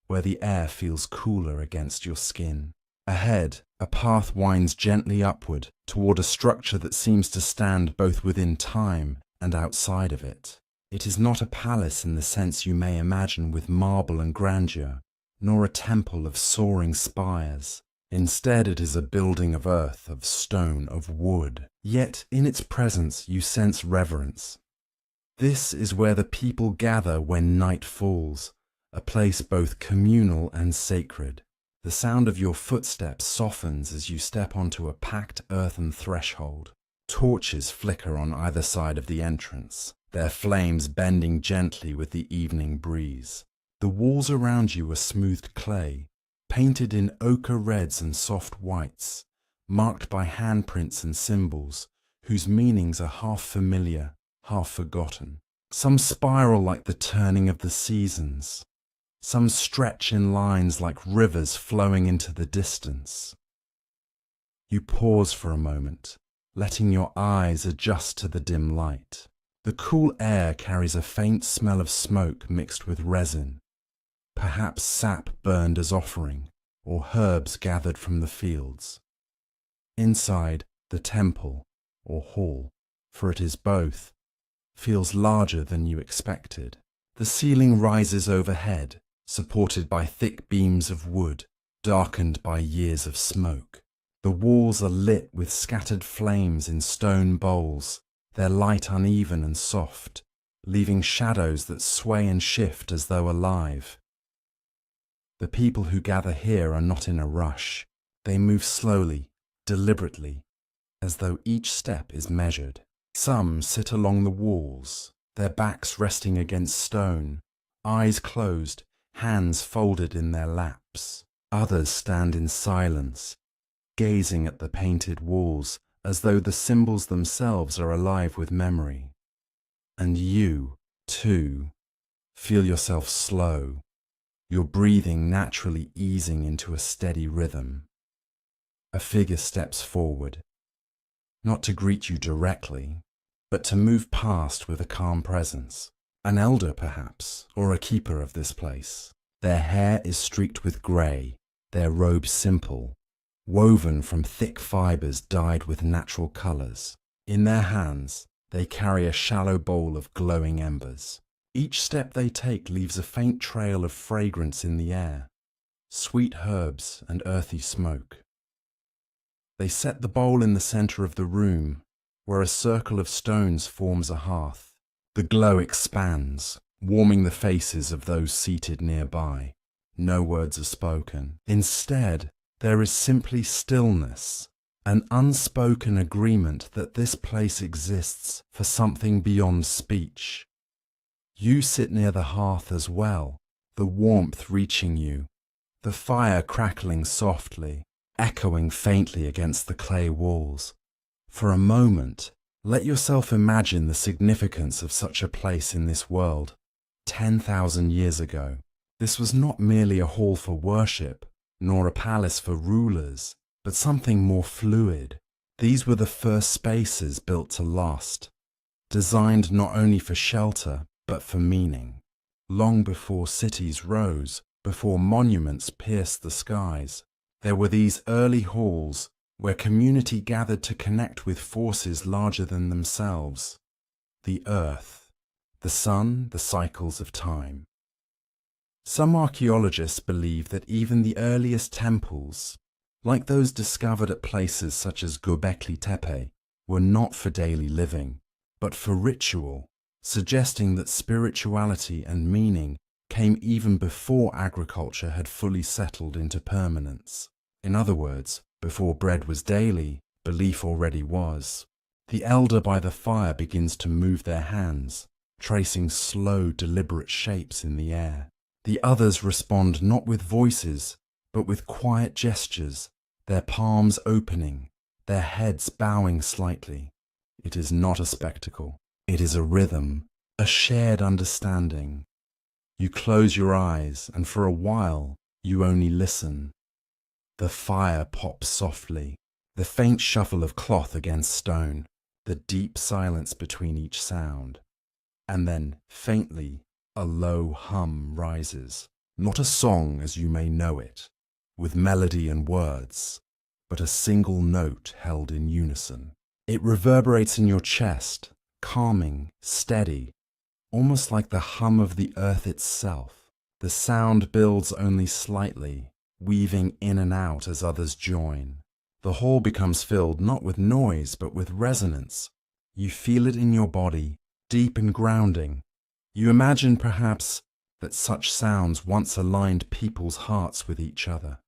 where the air feels cooler against your skin. Ahead, a path winds gently upward toward a structure that seems to stand both within time and outside of it. It is not a palace in the sense you may imagine with marble and grandeur, nor a temple of soaring spires. Instead, it is a building of earth, of stone, of wood. Yet in its presence you sense reverence. This is where the people gather when night falls, a place both communal and sacred. The sound of your footsteps softens as you step onto a packed earthen threshold. Torches flicker on either side of the entrance, their flames bending gently with the evening breeze. The walls around you are smoothed clay, painted in ochre reds and soft whites, marked by handprints and symbols whose meanings are half familiar, half forgotten. Some spiral like the turning of the seasons, Some stretch in lines like rivers flowing into the distance. You pause for a moment, letting your eyes adjust to the dim light. The cool air carries a faint smell of smoke mixed with resin, perhaps sap burned as offering, or herbs gathered from the fields. Inside, the temple, or hall, for it is both, feels larger than you expected. The ceiling rises overhead, supported by thick beams of wood, darkened by years of smoke. The walls are lit with scattered flames in stone bowls, their light uneven and soft, leaving shadows that sway and shift as though alive. The people who gather here are not in a rush. They move slowly, deliberately, as though each step is measured. Some sit along the walls, their backs resting against stone, eyes closed, hands folded in their laps. Others stand in silence, gazing at the painted walls as though the symbols themselves are alive with memory. And you, too, feel yourself slow, your breathing naturally easing into a steady rhythm. A figure steps forward, not to greet you directly, but to move past with a calm presence. An elder, perhaps, or a keeper of this place. Their hair is streaked with grey, their robes simple, woven from thick fibres dyed with natural colours. In their hands, they carry a shallow bowl of glowing embers. Each step they take leaves a faint trail of fragrance in the air, sweet herbs and earthy smoke. They set the bowl in the centre of the room, where a circle of stones forms a hearth. The glow expands, warming the faces of those seated nearby. No words are spoken. Instead, there is simply stillness, an unspoken agreement that this place exists for something beyond speech. You sit near the hearth as well, the warmth reaching you, the fire crackling softly, echoing faintly against the clay walls. For a moment, let yourself imagine the significance of such a place in this world. 10,000 years ago, this was not merely a hall for worship, nor a palace for rulers, but something more fluid. These were the first spaces built to last, designed not only for shelter, but for meaning. Long before cities rose, before monuments pierced the skies, there were these early halls where community gathered to connect with forces larger than themselves. The earth, the sun, the cycles of time. Some archaeologists believe that even the earliest temples, like those discovered at places such as Göbekli Tepe, were not for daily living, but for ritual, suggesting that spirituality and meaning came even before agriculture had fully settled into permanence. In other words, before bread was daily, belief already was. The elder by the fire begins to move their hands, tracing slow, deliberate shapes in the air. The others respond not with voices, but with quiet gestures, their palms opening, their heads bowing slightly. It is not a spectacle. It is a rhythm, a shared understanding. You close your eyes, and for a while, you only listen. The fire pops softly, the faint shuffle of cloth against stone, the deep silence between each sound. And then, faintly, a low hum rises, not a song as you may know it, with melody and words, but a single note held in unison. It reverberates in your chest, calming, steady, almost like the hum of the earth itself. The sound builds only slightly, weaving in and out as others join. The hall becomes filled not with noise but with resonance. You feel it in your body, deep and grounding. You imagine perhaps that such sounds once aligned people's hearts with each other,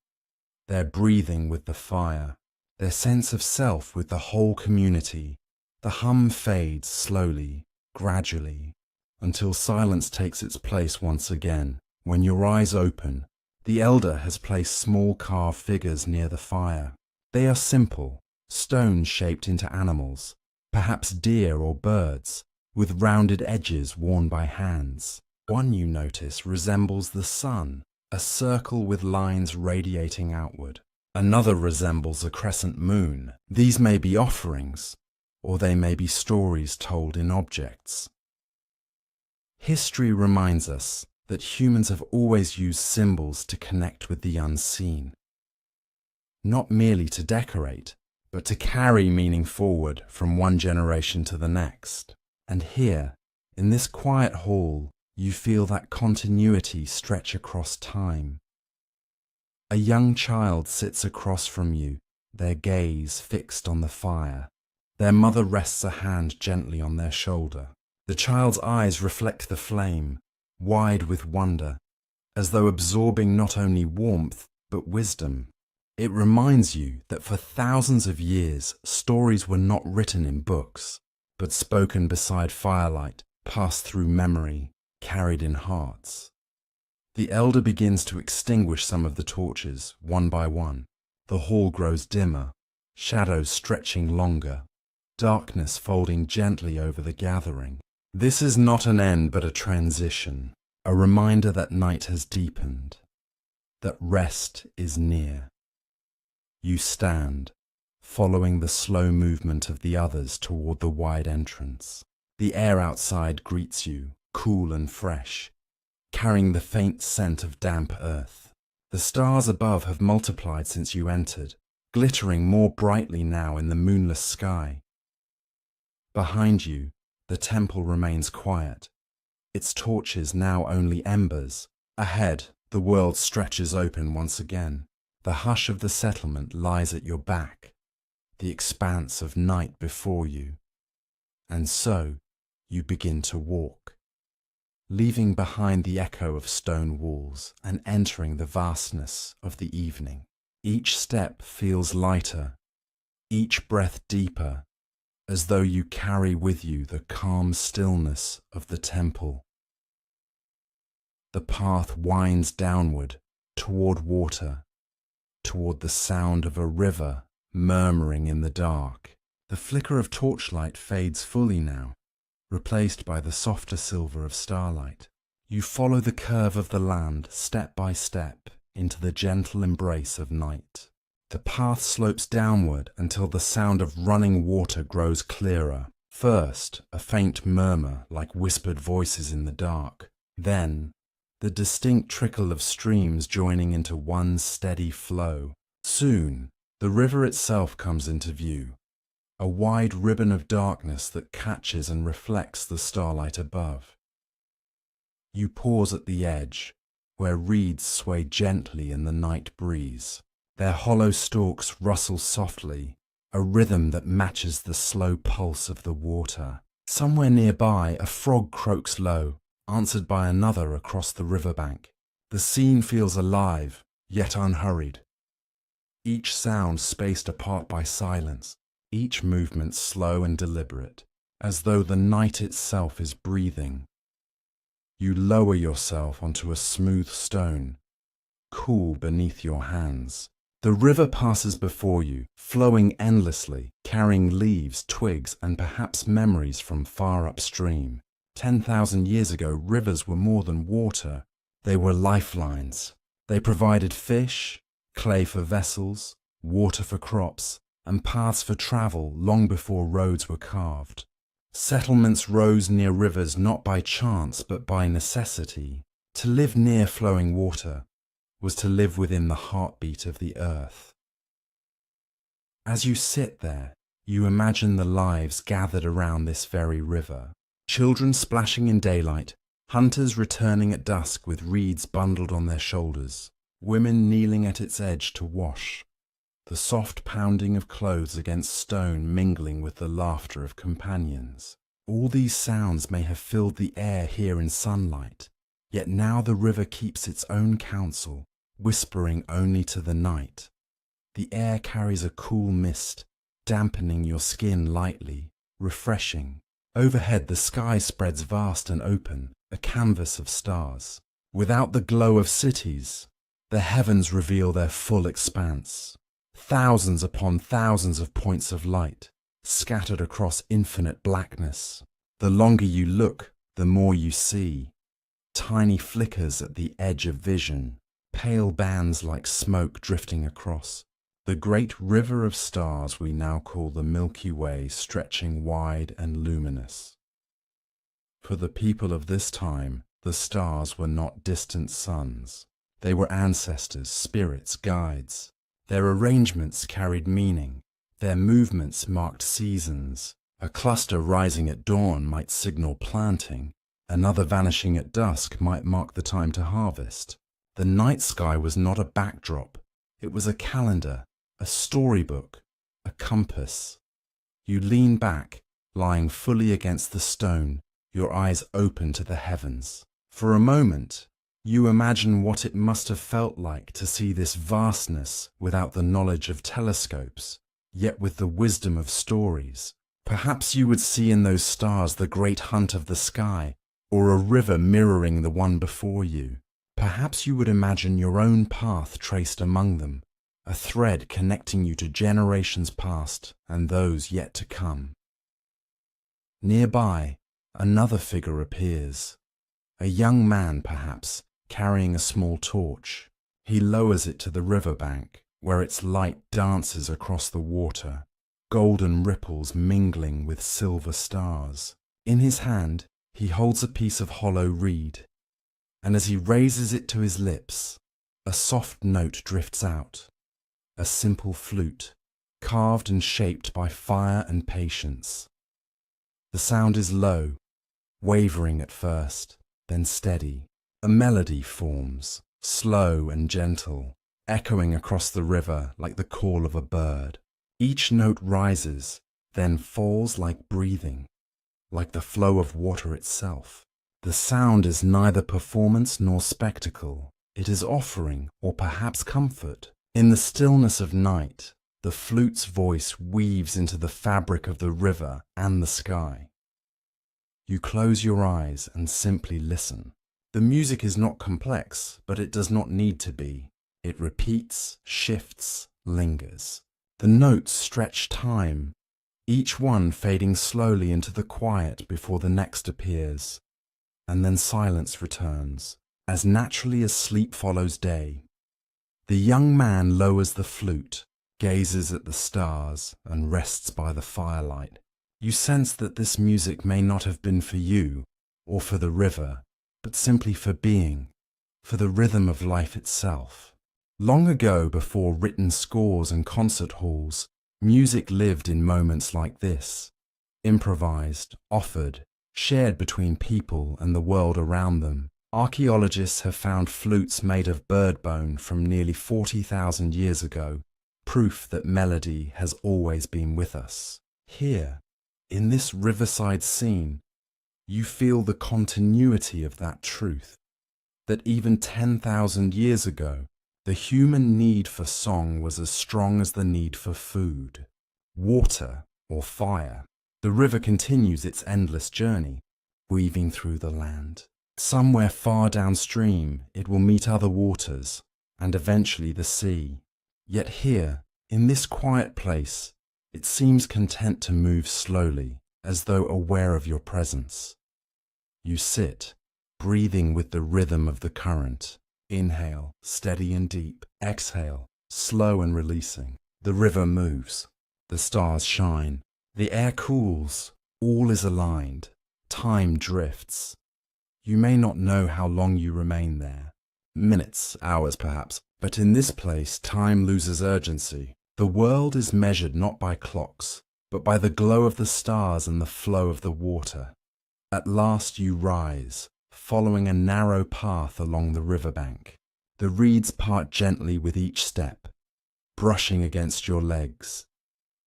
their breathing with the fire, their sense of self with the whole community. The hum fades slowly, gradually, until silence takes its place once again. When your eyes open, the elder has placed small carved figures near the fire. They are simple, stones shaped into animals, perhaps deer or birds, with rounded edges worn by hands. One you notice resembles the sun, a circle with lines radiating outward. Another resembles a crescent moon. These may be offerings, or they may be stories told in objects. History reminds us that humans have always used symbols to connect with the unseen. Not merely to decorate, but to carry meaning forward from one generation to the next. And here, in this quiet hall, you feel that continuity stretch across time. A young child sits across from you, their gaze fixed on the fire. Their mother rests a hand gently on their shoulder. The child's eyes reflect the flame, wide with wonder, as though absorbing not only warmth, but wisdom. It reminds you that for thousands of years, stories were not written in books, but spoken beside firelight, passed through memory, carried in hearts. The elder begins to extinguish some of the torches, one by one. The hall grows dimmer, shadows stretching longer, darkness folding gently over the gathering. This is not an end but a transition, a reminder that night has deepened, that rest is near. You stand, following the slow movement of the others toward the wide entrance. The air outside greets you, cool and fresh, carrying the faint scent of damp earth. The stars above have multiplied since you entered, glittering more brightly now in the moonless sky. Behind you, the temple remains quiet, its torches now only embers. Ahead, the world stretches open once again. The hush of the settlement lies at your back, the expanse of night before you. And so, you begin to walk, leaving behind the echo of stone walls and entering the vastness of the evening. Each step feels lighter, each breath deeper, as though you carry with you the calm stillness of the temple. The path winds downward, toward water, toward the sound of a river murmuring in the dark. The flicker of torchlight fades fully now, replaced by the softer silver of starlight. You follow the curve of the land step by step into the gentle embrace of night. The path slopes downward until the sound of running water grows clearer. First, a faint murmur like whispered voices in the dark. Then, the distinct trickle of streams joining into one steady flow. Soon, the river itself comes into view, a wide ribbon of darkness that catches and reflects the starlight above. You pause at the edge, where reeds sway gently in the night breeze. Their hollow stalks rustle softly, a rhythm that matches the slow pulse of the water. Somewhere nearby, a frog croaks low, answered by another across the riverbank. The scene feels alive, yet unhurried. Each sound spaced apart by silence, each movement slow and deliberate, as though the night itself is breathing. You lower yourself onto a smooth stone, cool beneath your hands. The river passes before you, flowing endlessly, carrying leaves, twigs, and perhaps memories from far upstream. 10,000 years ago, rivers were more than water. They were lifelines. They provided fish, clay for vessels, water for crops, and paths for travel long before roads were carved. Settlements rose near rivers not by chance but by necessity. To live near flowing water was to live within the heartbeat of the earth. As you sit there, you imagine the lives gathered around this very river. Children splashing in daylight, hunters returning at dusk with reeds bundled on their shoulders, women kneeling at its edge to wash, the soft pounding of clothes against stone mingling with the laughter of companions. All these sounds may have filled the air here in sunlight, yet now the river keeps its own counsel, whispering only to the night. The air carries a cool mist, dampening your skin lightly, refreshing. Overhead the sky spreads vast and open, a canvas of stars. Without the glow of cities, the heavens reveal their full expanse. Thousands upon thousands of points of light, scattered across infinite blackness. The longer you look, the more you see. tiny flickers at the edge of vision, pale bands like smoke drifting across. The great river of stars we now call the Milky Way stretching wide and luminous. For the people of this time, the stars were not distant suns. They were ancestors, spirits, guides. Their arrangements carried meaning. Their movements marked seasons. A cluster rising at dawn might signal planting. Another vanishing at dusk might mark the time to harvest. The night sky was not a backdrop. It was a calendar, a storybook, a compass. You lean back, lying fully against the stone, your eyes open to the heavens. For a moment, you imagine what it must have felt like to see this vastness without the knowledge of telescopes, yet with the wisdom of stories. Perhaps you would see in those stars the great hunt of the sky, or a river mirroring the one before you. Perhaps you would imagine your own path traced among them, a thread connecting you to generations past and those yet to come. Nearby, another figure appears. A young man, perhaps, carrying a small torch. He lowers it to the riverbank, where its light dances across the water, golden ripples mingling with silver stars. In his hand, he holds a piece of hollow reed, and as he raises it to his lips, a soft note drifts out, a simple flute, carved and shaped by fire and patience. The sound is low, wavering at first, then steady. A melody forms, slow and gentle, echoing across the river like the call of a bird. Each note rises, then falls like breathing, like the flow of water itself. The sound is neither performance nor spectacle. It is offering, or perhaps comfort. In the stillness of night, the flute's voice weaves into the fabric of the river and the sky. You close your eyes and simply listen. The music is not complex, but it does not need to be. It repeats, shifts, lingers. The notes stretch time, each one fading slowly into the quiet before the next appears. And then silence returns, as naturally as sleep follows day. The young man lowers the flute, gazes at the stars, and rests by the firelight. You sense that this music may not have been for you, or for the river, but simply for being, for the rhythm of life itself. Long ago, before written scores and concert halls, music lived in moments like this, improvised, offered, shared between people and the world around them. Archaeologists have found flutes made of bird bone from nearly 40,000 years ago, proof that melody has always been with us. Here, in this riverside scene, you feel the continuity of that truth, that even 10,000 years ago, the human need for song was as strong as the need for food, water, or fire. The river continues its endless journey, weaving through the land. Somewhere far downstream, it will meet other waters, and eventually the sea. Yet here, in this quiet place, it seems content to move slowly, as though aware of your presence. You sit, breathing with the rhythm of the current. Inhale, steady and deep. Exhale, slow and releasing. The river moves. The stars shine. The air cools. All is aligned. Time drifts. You may not know how long you remain there. Minutes, hours perhaps. But in this place, time loses urgency. The world is measured not by clocks, but by the glow of the stars and the flow of the water. At last you rise, following a narrow path along the riverbank. The reeds part gently with each step, brushing against your legs.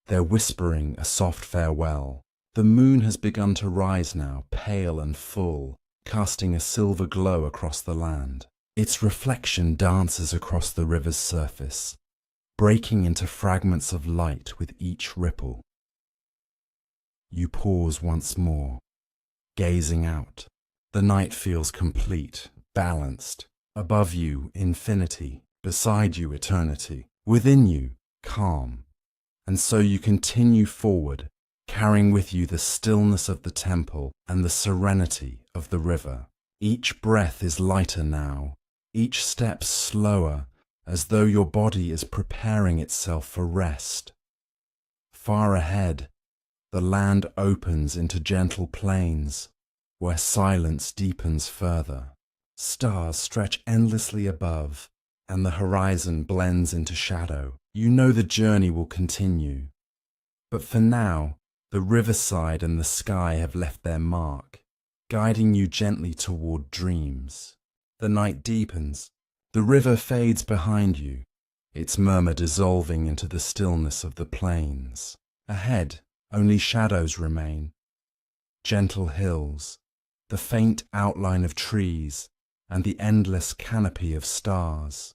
They're whispering a soft farewell. The moon has begun to rise now, pale and full, casting a silver glow across the land. Its reflection dances across the river's surface, breaking into fragments of light with each ripple. You pause once more, gazing out. The night feels complete, balanced. Above you, infinity. Beside you, eternity. Within you, calm. And so you continue forward, carrying with you the stillness of the temple and the serenity of the river. Each breath is lighter now, each step slower, as though your body is preparing itself for rest. Far ahead, the land opens into gentle plains, where silence deepens further. Stars stretch endlessly above, and the horizon blends into shadow. You know the journey will continue. But for now, the riverside and the sky have left their mark, guiding you gently toward dreams. The night deepens. The river fades behind you, its murmur dissolving into the stillness of the plains. Ahead, only shadows remain. Gentle hills, the faint outline of trees, and the endless canopy of stars.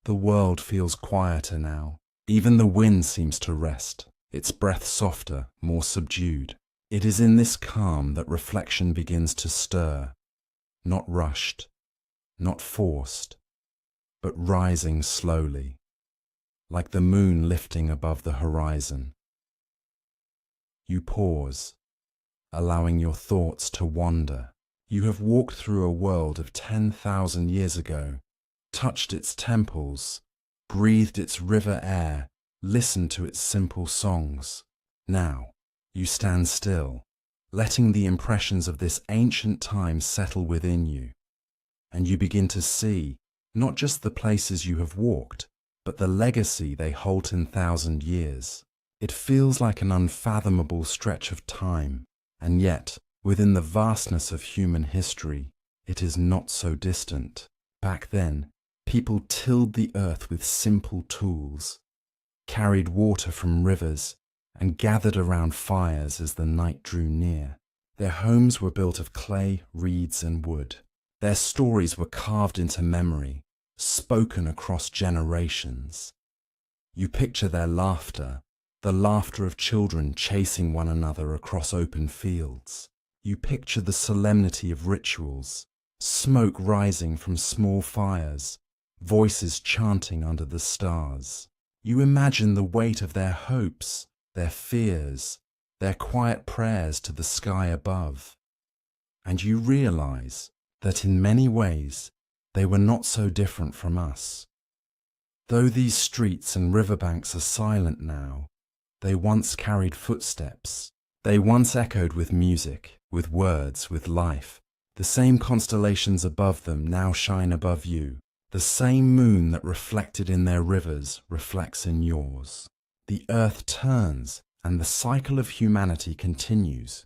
The world feels quieter now. Even the wind seems to rest, its breath softer, more subdued. It is in this calm that reflection begins to stir, not rushed, not forced, but rising slowly, like the moon lifting above the horizon. You pause, allowing your thoughts to wander. You have walked through a world of 10,000 years ago, touched its temples, breathed its river air, listened to its simple songs. Now, you stand still, letting the impressions of this ancient time settle within you, and you begin to see not just the places you have walked, but the legacy they hold 10,000 years. It feels like an unfathomable stretch of time, and yet, within the vastness of human history, it is not so distant. Back then, people tilled the earth with simple tools, carried water from rivers, and gathered around fires as the night drew near. Their homes were built of clay, reeds, and wood. Their stories were carved into memory, spoken across generations. You picture their laughter, the laughter of children chasing one another across open fields. You picture the solemnity of rituals, smoke rising from small fires, voices chanting under the stars. You imagine the weight of their hopes, their fears, their quiet prayers to the sky above. And you realize that in many ways they were not so different from us. Though these streets and riverbanks are silent now, they once carried footsteps. They once echoed with music, with words, with life. The same constellations above them now shine above you. The same moon that reflected in their rivers reflects in yours. The earth turns, and the cycle of humanity continues.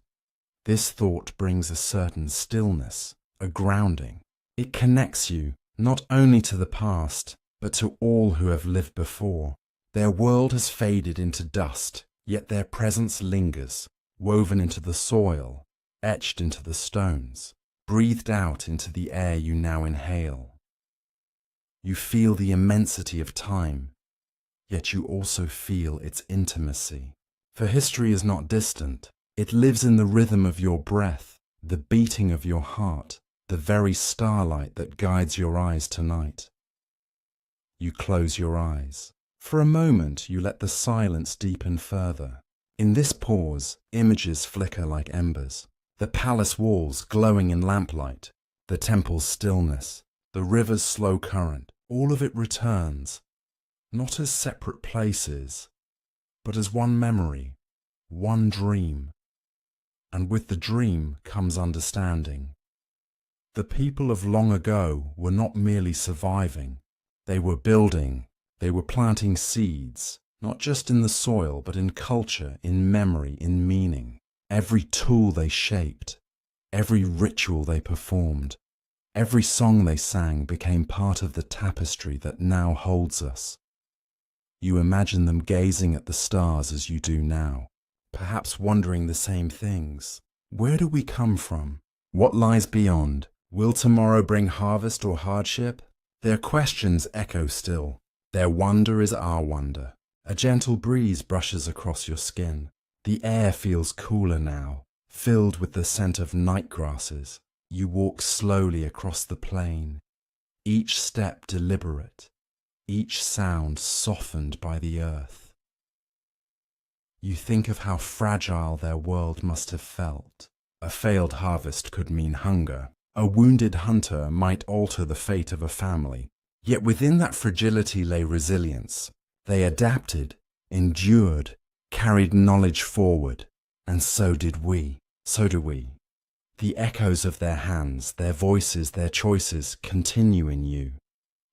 This thought brings a certain stillness, a grounding. It connects you not only to the past, but to all who have lived before. Their world has faded into dust, yet their presence lingers, woven into the soil, etched into the stones, breathed out into the air you now inhale. You feel the immensity of time, yet you also feel its intimacy. For history is not distant. It lives in the rhythm of your breath, the beating of your heart, the very starlight that guides your eyes tonight. You close your eyes. For a moment, you let the silence deepen further. In this pause, images flicker like embers. The palace walls glowing in lamplight, the temple's stillness, the river's slow current, all of it returns, not as separate places, but as one memory, one dream. And with the dream comes understanding. The people of long ago were not merely surviving. They were building, they were planting seeds, not just in the soil, but in culture, in memory, in meaning. Every tool they shaped, every ritual they performed, every song they sang became part of the tapestry that now holds us. You imagine them gazing at the stars as you do now, perhaps wondering the same things. Where do we come from? What lies beyond? Will tomorrow bring harvest or hardship? Their questions echo still. Their wonder is our wonder. A gentle breeze brushes across your skin. The air feels cooler now, filled with the scent of night grasses. You walk slowly across the plain, each step deliberate, each sound softened by the earth. You think of how fragile their world must have felt. A failed harvest could mean hunger. A wounded hunter might alter the fate of a family. Yet within that fragility lay resilience. They adapted, endured, carried knowledge forward, and so did we. So do we. The echoes of their hands, their voices, their choices continue in you.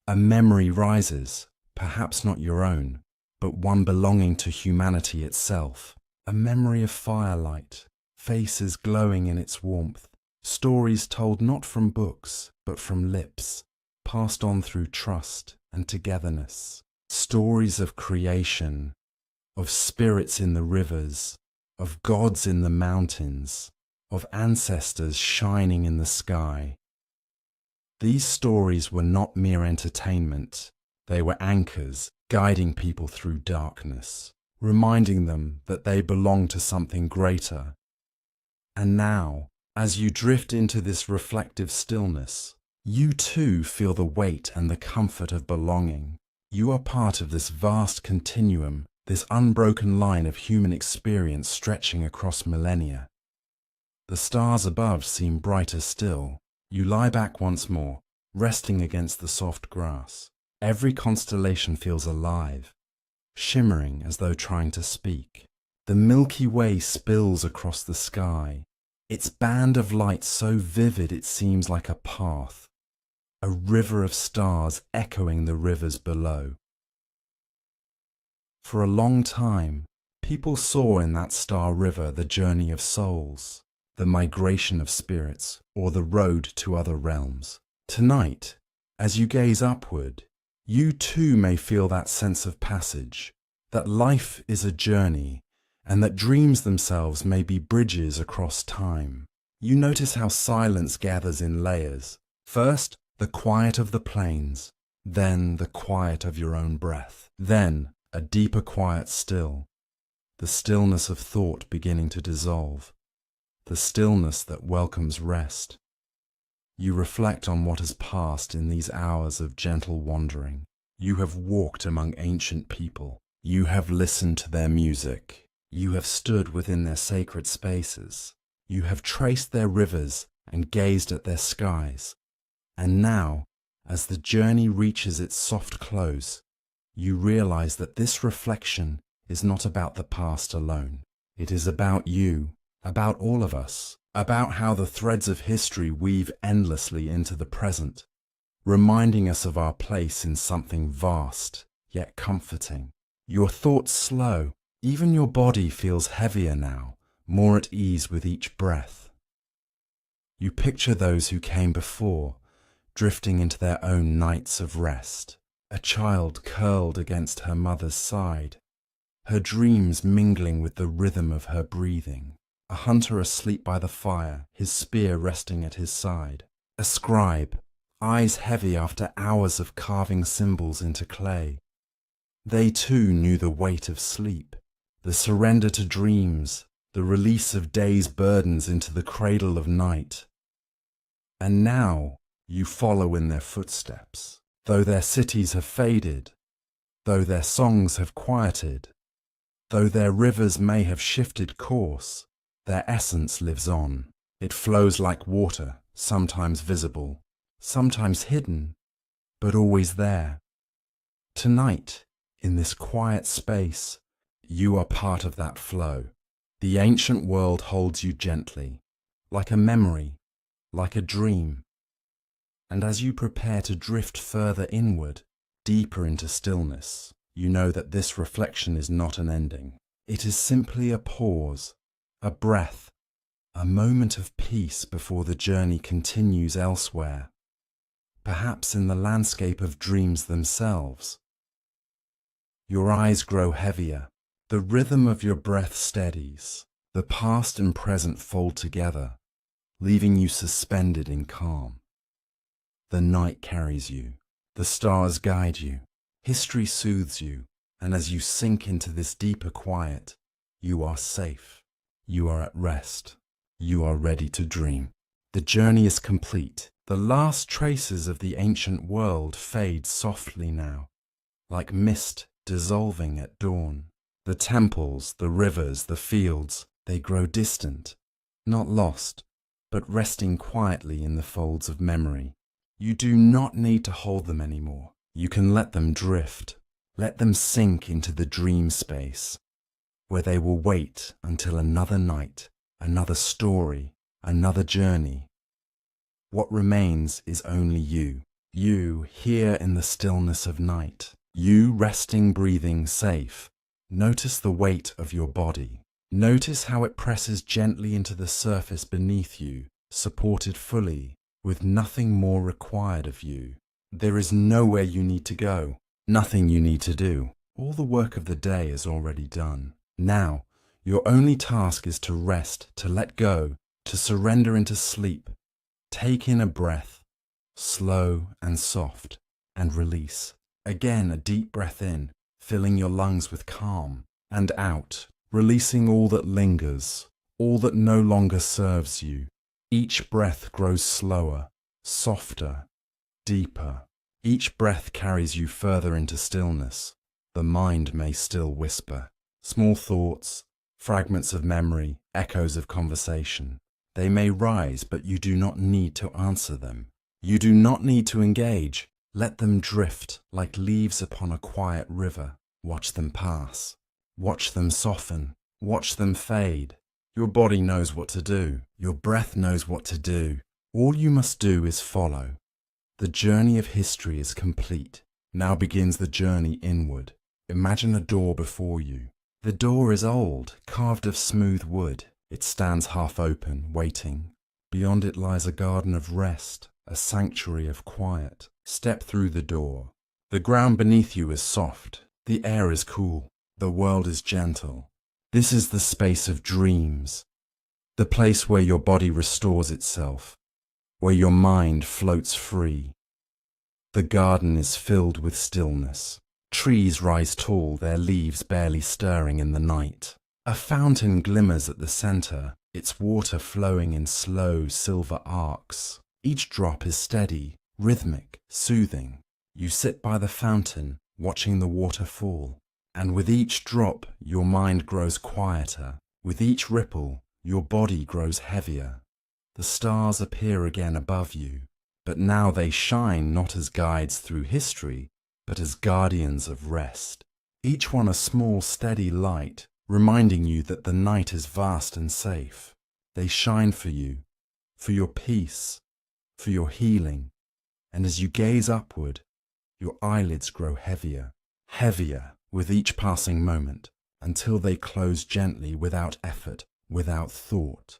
A memory rises, perhaps not your own, but one belonging to humanity itself. A memory of firelight, faces glowing in its warmth, stories told not from books, but from lips, passed on through trust and togetherness. Stories of creation, of spirits in the rivers, of gods in the mountains, of ancestors shining in the sky. These stories were not mere entertainment. They were anchors guiding people through darkness, reminding them that they belong to something greater. And now, as you drift into this reflective stillness, you too feel the weight and the comfort of belonging. You are part of this vast continuum, this unbroken line of human experience stretching across millennia. The stars above seem brighter still. You lie back once more, resting against the soft grass. Every constellation feels alive, shimmering as though trying to speak. The Milky Way spills across the sky, its band of light so vivid it seems like a path, a river of stars echoing the rivers below. For a long time, people saw in that star river the journey of souls, the migration of spirits, or the road to other realms. Tonight, as you gaze upward, you too may feel that sense of passage, that life is a journey, and that dreams themselves may be bridges across time. You notice how silence gathers in layers. First, the quiet of the plains, then the quiet of your own breath, then a deeper quiet still, the stillness of thought beginning to dissolve, the stillness that welcomes rest. You reflect on what has passed in these hours of gentle wandering. You have walked among ancient people. You have listened to their music. You have stood within their sacred spaces. You have traced their rivers and gazed at their skies. And now, as the journey reaches its soft close, you realize that this reflection is not about the past alone. It is about you, about all of us, about how the threads of history weave endlessly into the present, reminding us of our place in something vast, yet comforting. Your thoughts slow, even your body feels heavier now, more at ease with each breath. You picture those who came before, drifting into their own nights of rest, a child curled against her mother's side, her dreams mingling with the rhythm of her breathing. A hunter asleep by the fire, his spear resting at his side. A scribe, eyes heavy after hours of carving symbols into clay. They too knew the weight of sleep, the surrender to dreams, the release of day's burdens into the cradle of night. And now you follow in their footsteps, though their cities have faded, though their songs have quieted, though their rivers may have shifted course. Their essence lives on. It flows like water, sometimes visible, sometimes hidden, but always there. Tonight, in this quiet space, you are part of that flow. The ancient world holds you gently, like a memory, like a dream. And as you prepare to drift further inward, deeper into stillness, you know that this reflection is not an ending. It is simply a pause, a breath, a moment of peace before the journey continues elsewhere, perhaps in the landscape of dreams themselves. Your eyes grow heavier, the rhythm of your breath steadies, the past and present fold together, leaving you suspended in calm. The night carries you, the stars guide you, history soothes you, and as you sink into this deeper quiet, you are safe. You are at rest. You are ready to dream. The journey is complete. The last traces of the ancient world fade softly now, like mist dissolving at dawn. The temples, the rivers, the fields, they grow distant, not lost, but resting quietly in the folds of memory. You do not need to hold them anymore. You can let them drift. Let them sink into the dream space, where they will wait until another night, another story, another journey. What remains is only you. You here in the stillness of night. You resting, breathing, safe. Notice the weight of your body. Notice how it presses gently into the surface beneath you, supported fully, with nothing more required of you. There is nowhere you need to go, nothing you need to do. All the work of the day is already done. Now, your only task is to rest, to let go, to surrender into sleep. Take in a breath, slow and soft, and release. Again, a deep breath in, filling your lungs with calm, and out, releasing all that lingers, all that no longer serves you. Each breath grows slower, softer, deeper. Each breath carries you further into stillness. The mind may still whisper. Small thoughts, fragments of memory, echoes of conversation. They may rise, but you do not need to answer them. You do not need to engage. Let them drift like leaves upon a quiet river. Watch them pass. Watch them soften. Watch them fade. Your body knows what to do. Your breath knows what to do. All you must do is follow. The journey of history is complete. Now begins the journey inward. Imagine a door before you. The door is old, carved of smooth wood. It stands half open, waiting. Beyond it lies a garden of rest, a sanctuary of quiet. Step through the door. The ground beneath you is soft. The air is cool. The world is gentle. This is the space of dreams. The place where your body restores itself, where your mind floats free. The garden is filled with stillness. Trees rise tall, their leaves barely stirring in the night. A fountain glimmers at the center, its water flowing in slow silver arcs. Each drop is steady, rhythmic, soothing. You sit by the fountain, watching the water fall. And with each drop, your mind grows quieter. With each ripple, your body grows heavier. The stars appear again above you, but now they shine not as guides through history, but as guardians of rest. Each one a small, steady light, reminding you that the night is vast and safe. They shine for you, for your peace, for your healing. And as you gaze upward, your eyelids grow heavier, heavier with each passing moment, until they close gently without effort, without thought.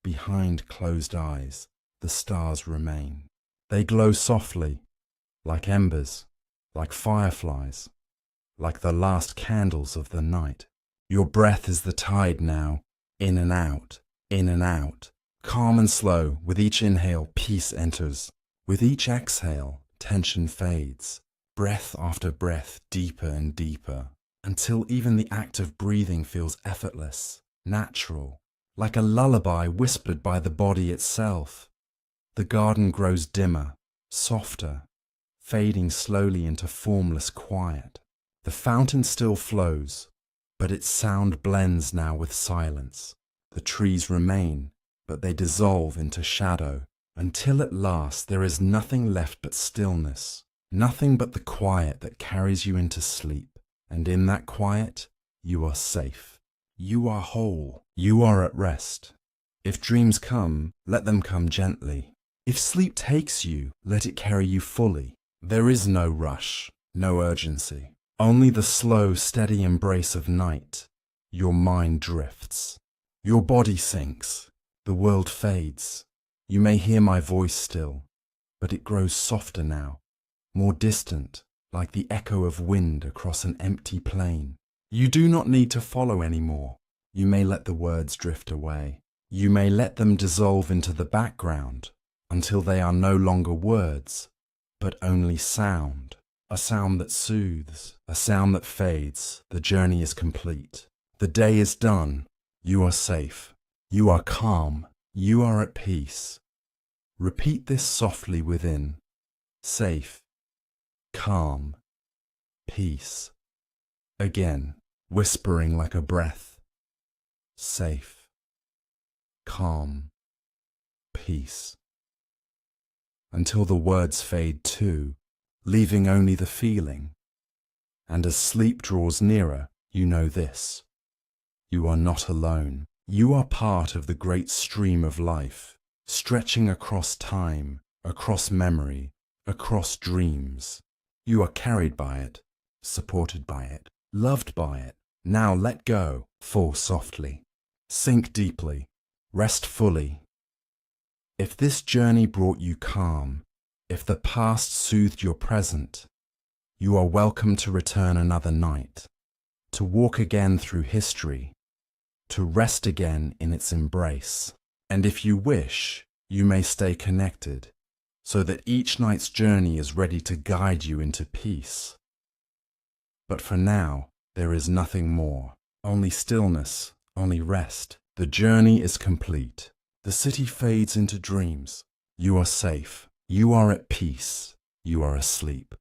Behind closed eyes, the stars remain. They glow softly, like embers, like fireflies, like the last candles of the night. Your breath is the tide now, in and out, in and out. Calm and slow, with each inhale, peace enters. With each exhale, tension fades. Breath after breath, deeper and deeper, until even the act of breathing feels effortless, natural, like a lullaby whispered by the body itself. The garden grows dimmer, softer, fading slowly into formless quiet. The fountain still flows, but its sound blends now with silence. The trees remain, but they dissolve into shadow, until at last there is nothing left but stillness, nothing but the quiet that carries you into sleep. And in that quiet, you are safe. You are whole. You are at rest. If dreams come, let them come gently. If sleep takes you, let it carry you fully. There is no rush, no urgency. Only the slow, steady embrace of night. Your mind drifts. Your body sinks. The world fades. You may hear my voice still, but it grows softer now, more distant, like the echo of wind across an empty plain. You do not need to follow anymore. You may let the words drift away. You may let them dissolve into the background until they are no longer words, but only sound. A sound that soothes, a sound that fades. The journey is complete. The day is done. You are safe. You are calm. You are at peace. Repeat this softly within. Safe, calm, peace. Again, whispering like a breath. Safe, calm, peace. Until the words fade too, leaving only the feeling. And as sleep draws nearer, you know this: you are not alone. You are part of the great stream of life, stretching across time, across memory, across dreams. You are carried by it, supported by it, loved by it. Now let go, fall softly, sink deeply, rest fully. If this journey brought you calm, if the past soothed your present, you are welcome to return another night, to walk again through history, to rest again in its embrace. And if you wish, you may stay connected, so that each night's journey is ready to guide you into peace. But for now, there is nothing more, only stillness, only rest. The journey is complete. The city fades into dreams. You are safe. You are at peace. You are asleep.